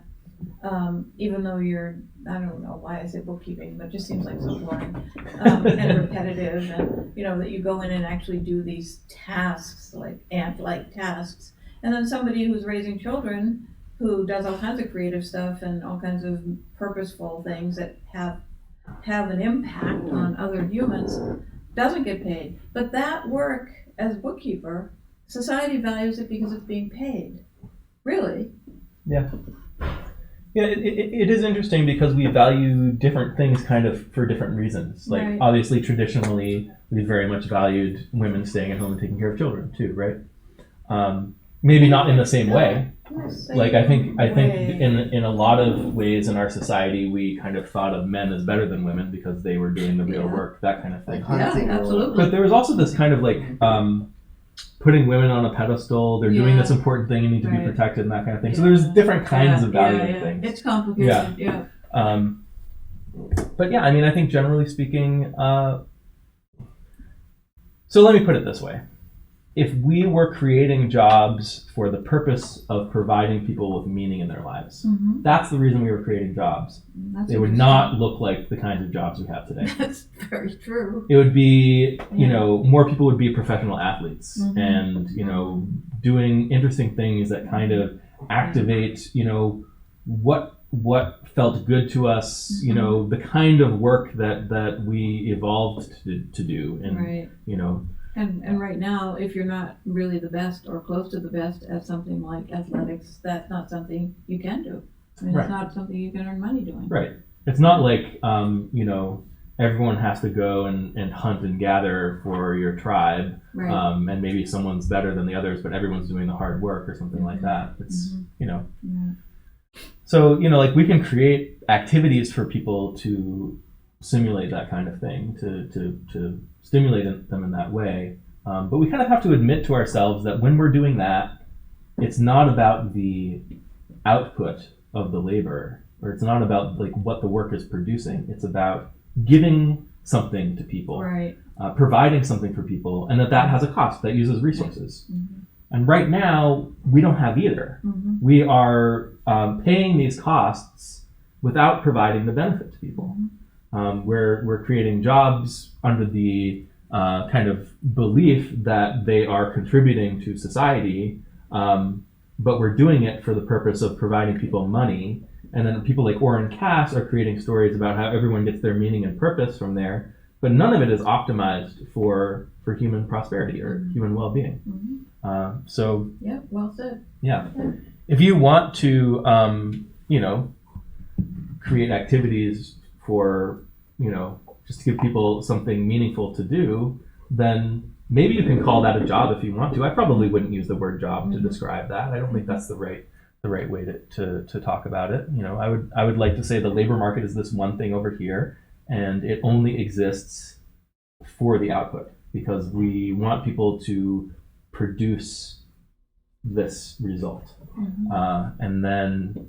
Speaker 2: even though I don't know why I say bookkeeping, but it just seems like so boring, and repetitive, and, that you go in and actually do these tasks, like ant-like tasks, and then somebody who's raising children, who does all kinds of creative stuff and all kinds of purposeful things that have an impact on other humans, doesn't get paid. But that work as bookkeeper, society values it because it's being paid. Really?
Speaker 1: Yeah. Yeah, it is interesting because we value different things kind of for different reasons. Like,
Speaker 2: Right.
Speaker 1: obviously, traditionally, we very much valued women staying at home and taking care of children too, right? Maybe not in the same way. Like, I think in a lot of ways in our society, we kind of thought of men as better than women because they were doing the real
Speaker 2: Yeah.
Speaker 1: work, that kind of thing.
Speaker 4: Like
Speaker 2: Yeah,
Speaker 4: hunting or
Speaker 2: absolutely.
Speaker 1: But there was also this kind of like putting women on a pedestal. They're doing
Speaker 2: Yeah.
Speaker 1: this important thing and need to be
Speaker 2: Right.
Speaker 1: protected and that kind of thing. So
Speaker 2: Yeah.
Speaker 1: there's different kinds of valuing
Speaker 2: yeah.
Speaker 1: things.
Speaker 2: It's complicated. Yeah.
Speaker 1: But yeah, I mean, I think generally speaking, so let me put it this way. If we were creating jobs for the purpose of providing people with meaning in their lives,
Speaker 2: Mm-hmm.
Speaker 1: that's the reason we were creating jobs. They would not look like the kinds of jobs we have today.
Speaker 2: That's very true.
Speaker 1: It would be,
Speaker 2: Yeah.
Speaker 1: more people would be professional athletes
Speaker 2: Mhm.
Speaker 1: and, doing interesting things that kind of activate, what felt good to us,
Speaker 2: Mhm.
Speaker 1: the kind of work that we evolved to do. And,
Speaker 2: Right. And right now, if you're not really the best or close to the best at something like athletics, that's not something you can do. I mean,
Speaker 1: Right.
Speaker 2: it's not something you can earn money doing.
Speaker 1: Right. It's not like, everyone has to go and hunt and gather for your tribe.
Speaker 2: Right.
Speaker 1: And maybe someone's better than the others, but everyone's doing the hard work or something like that. It's,
Speaker 2: Mhm.
Speaker 1: Yeah.
Speaker 2: So,
Speaker 1: like we can create activities for people to simulate that kind of thing, to stimulate them in that way. But we kind of have to admit to ourselves that when we're doing that, it's not about the output of the labor, or it's not about like what the work is producing. It's about giving something to people,
Speaker 2: right.
Speaker 1: providing something for people, and that has a cost, that uses resources.
Speaker 2: Mhm.
Speaker 1: And right now, we don't have either.
Speaker 2: Mhm.
Speaker 1: We are paying these costs without providing the benefit to people. We're creating jobs under the kind of belief that they are contributing to society, but we're doing it for the purpose of providing people money. And then people like Orrin Cass are creating stories about how everyone gets their meaning and purpose from there, but none of it is optimized for human prosperity or human well-being.
Speaker 2: Mhm.
Speaker 1: So
Speaker 2: Yeah, well said.
Speaker 1: yeah, if you want to, create activities for, just to give people something meaningful to do, then maybe you can call that a job if you want to. I probably wouldn't use the word job to describe that. I don't think that's the right way to talk about it. I would like to say the labor market is this one thing over here, and it only exists for the output because we want people to produce this result. And then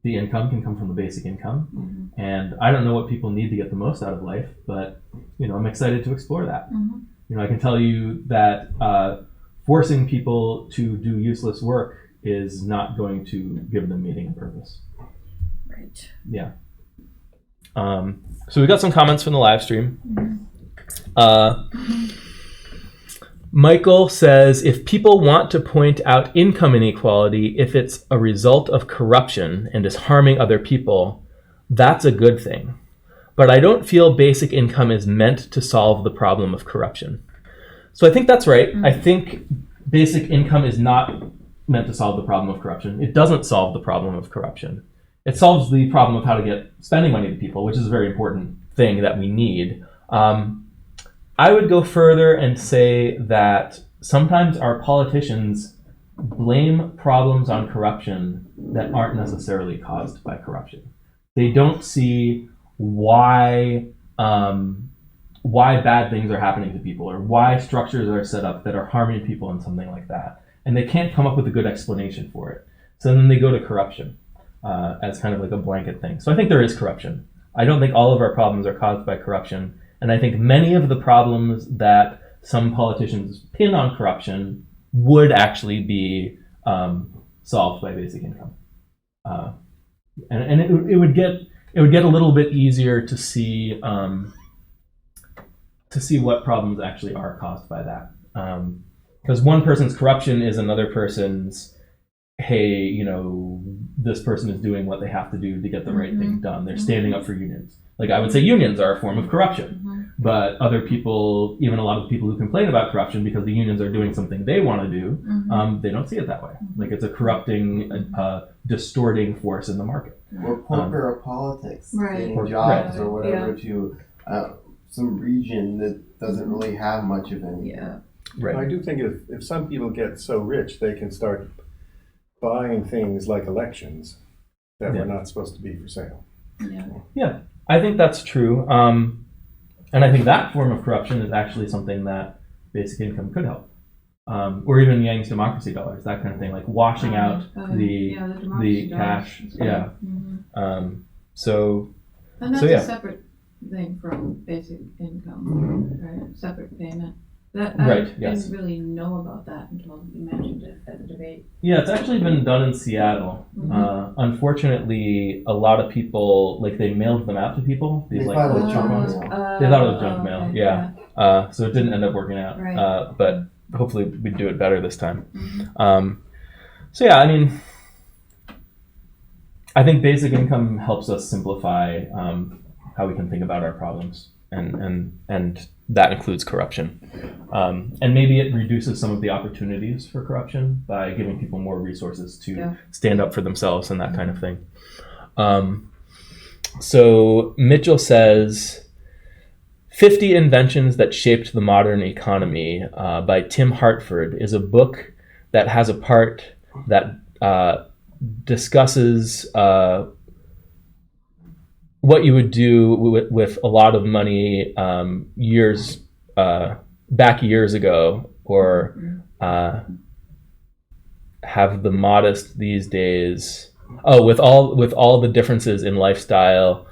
Speaker 1: the income can come from the basic income.
Speaker 2: Mhm.
Speaker 1: And I don't know what people need to get the most out of life, but I'm excited to explore that.
Speaker 2: Mhm.
Speaker 1: I can tell you that forcing people to do useless work is not going to give them meaning and purpose.
Speaker 2: Right.
Speaker 1: Yeah. So we got some comments from the live stream. Michael says, if people want to point out income inequality, if it's a result of corruption and is harming other people, that's a good thing. But I don't feel basic income is meant to solve the problem of corruption. So I think that's right. I think basic income is not meant to solve the problem of corruption. It doesn't solve the problem of corruption. It solves the problem of how to get spending money to people, which is a very important thing that we need. I would go further and say that sometimes our politicians blame problems on corruption that aren't necessarily caused by corruption. They don't see why bad things are happening to people or why structures are set up that are harming people and something like that. And they can't come up with a good explanation for it. So then they go to corruption as kind of like a blanket thing. So I think there is corruption. I don't think all of our problems are caused by corruption. And I think many of the problems that some politicians pin on corruption would actually be solved by basic income. And it would get a little bit easier to see what problems actually are caused by that. Because one person's corruption is another person's, hey, this person is doing what they have to do to get the right thing done. They're standing up for unions. Like, I would say unions are a form of corruption. But other people, even a lot of people who complain about corruption because the unions are doing something they want to do, they don't see it that way. Like, it's a corrupting, distorting force in the market.
Speaker 4: Or corporate politics,
Speaker 2: Right.
Speaker 4: getting jobs or whatever to some region that doesn't really have much of any.
Speaker 2: Yeah.
Speaker 1: Right.
Speaker 3: I do think if some people get so rich, they can start buying things like elections that were not supposed to be for sale.
Speaker 2: Yeah.
Speaker 1: I think that's true. And I think that form of corruption is actually something that basic income could help. Or even Yang's democracy dollars, that kind of thing, like washing out the cash. Yeah. So
Speaker 2: And that's
Speaker 1: So, yeah.
Speaker 2: a separate thing from basic income, right? Separate payment. That
Speaker 1: Right,
Speaker 2: I
Speaker 1: yes.
Speaker 2: didn't really know about that until you mentioned it at the debate.
Speaker 1: yeah, it's actually been done in Seattle. Unfortunately, a lot of people, like, they mailed them out to people. These
Speaker 4: They
Speaker 1: like
Speaker 4: thought it was
Speaker 1: cheap
Speaker 4: junk
Speaker 1: ones.
Speaker 4: mail.
Speaker 1: They thought it was junk mail.
Speaker 2: Okay,
Speaker 1: Yeah. So it didn't end up working out.
Speaker 2: Right.
Speaker 1: But hopefully we do it better this time. So yeah, I mean, I think basic income helps us simplify how we can think about our problems, and that includes corruption. And maybe it reduces some of the opportunities for corruption by giving people more resources to stand up for themselves and that kind of thing. So Mitchell says, 50 Inventions That Shaped the Modern Economy by Tim Hartford is a book that has a part that discusses what you would do with a lot of money years ago, or have the modest these days. With all the differences in lifestyle,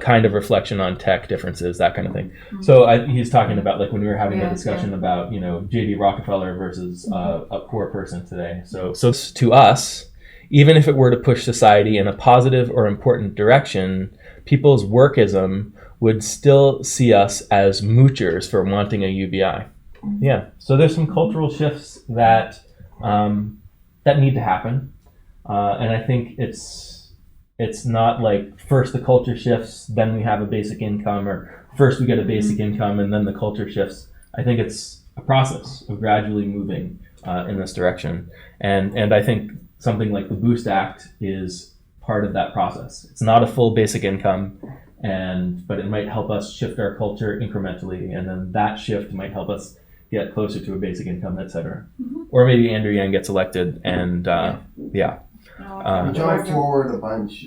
Speaker 1: kind of reflection on tech differences, that kind of thing. So he's talking about, like, when we were having a discussion about J.D. Rockefeller versus a poor person today. So to us, even if it were to push society in a positive or important direction, people's workism would still see us as moochers for wanting a UBI. Yeah. So there's some cultural shifts that need to happen. And I think it's not like first the culture shifts, then we have a basic income, or first we get a basic income and then the culture shifts. I think it's a process of gradually moving in this direction. And I think something like the Boost Act is part of that process. It's not a full basic income, but it might help us shift our culture incrementally, and then that shift might help us get closer to a basic income, et cetera. Or maybe Andrew Yang gets elected, and
Speaker 4: Going forward a bunch.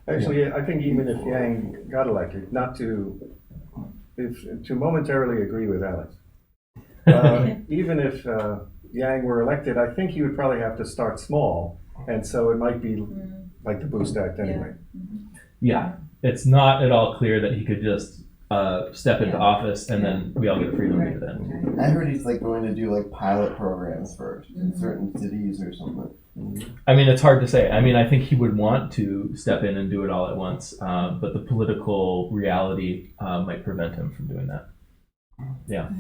Speaker 3: Actually, I think even if Yang got elected, to momentarily agree with Alex, even if Yang were elected, I think he would probably have to start small, and so it might be like the Boost Act anyway.
Speaker 1: Yeah, it's not at all clear that he could just step into office and then we all get freedom then.
Speaker 4: I heard he's like going to do like pilot programs first in certain cities or something.
Speaker 1: I mean, it's hard to say. I mean, I think he would want to step in and do it all at once, but the political reality might prevent him from doing that. Yeah.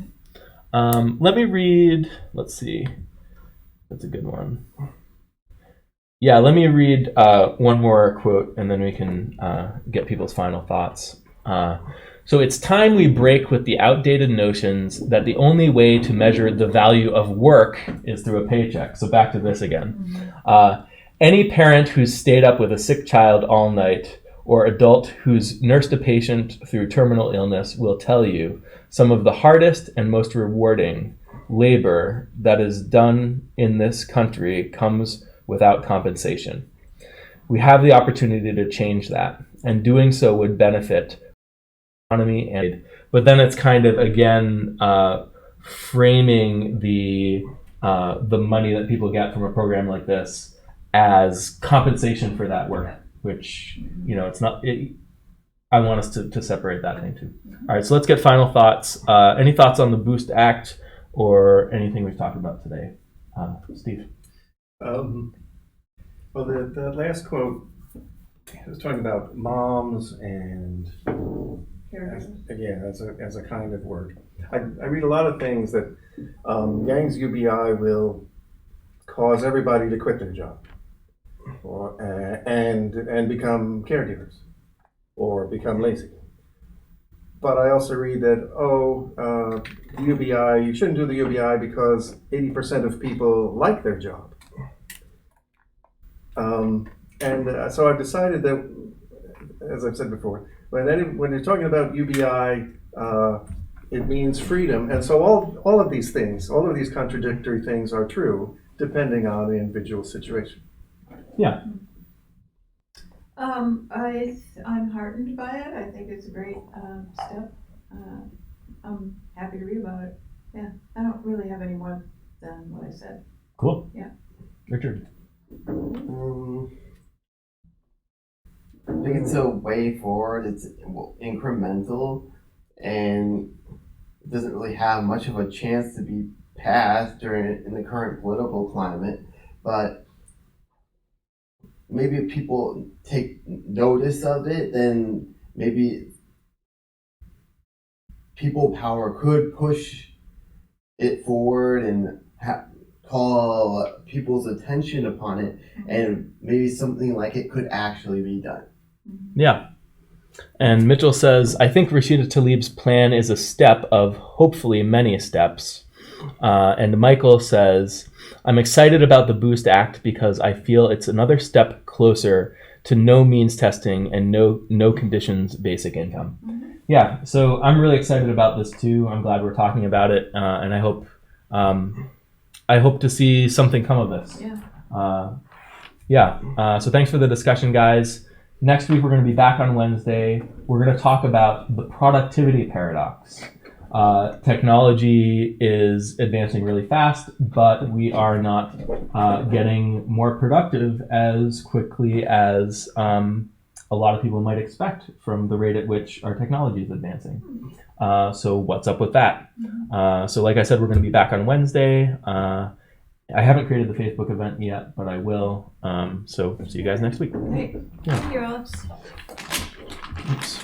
Speaker 1: Let me read, let's see. That's a good one. Yeah, let me read one more quote and then we can get people's final thoughts. So it's time we break with the outdated notions that the only way to measure the value of work is through a paycheck. So back to this again. Any parent who's stayed up with a sick child all night or adult who's nursed a patient through terminal illness will tell you some of the hardest and most rewarding labor that is done in this country comes without compensation. We have the opportunity to change that, and doing so would benefit economy and, but then it's kind of again framing the money that people get from a program like this as compensation for that work, which it's not. I want us to separate that thing too. All right, so let's get final thoughts. Any thoughts on the Boost Act or anything we've talked about today, Steve?
Speaker 3: Well, the last quote was talking about moms and as a kind of work. I read a lot of things that gangs UBI will cause everybody to quit their job, and become caregivers or become lazy. But I also read that UBI, you shouldn't do the UBI because 80% of people like their job. So I've decided that, as I've said before, when you're talking about UBI, it means freedom. And so all of these things, all of these contradictory things are true, depending on the individual situation.
Speaker 1: Yeah.
Speaker 2: I'm heartened by it. I think it's a great step. I'm happy to read about it. Yeah, I don't really have any more than what I said.
Speaker 1: Cool.
Speaker 2: Yeah.
Speaker 1: Richard.
Speaker 4: I think it's a way forward. It's incremental and doesn't really have much of a chance to be passed in the current political climate. But maybe if people take notice of it, then maybe people power could push it forward and call people's attention upon it, and maybe something like it could actually be done.
Speaker 1: Yeah. And Mitchell says, I think Rashida Tlaib's plan is a step of hopefully many steps. And Michael says, I'm excited about the Boost Act because I feel it's another step closer to no means testing and no conditions basic income. Mm-hmm. Yeah, so I'm really excited about this too. I'm glad we're talking about it, and I hope to see something come of this. Yeah. So thanks for the discussion, guys. Next week we're going to be back on Wednesday. We're going to talk about the productivity paradox. Technology is advancing really fast, but we are not getting more productive as quickly as a lot of people might expect from the rate at which our technology is advancing. So what's up with that? So like I said, we're going to be back on Wednesday. I haven't created the Facebook event yet, but I will. So see you guys next week.
Speaker 2: Great. Thank you, Alex.
Speaker 1: Oops.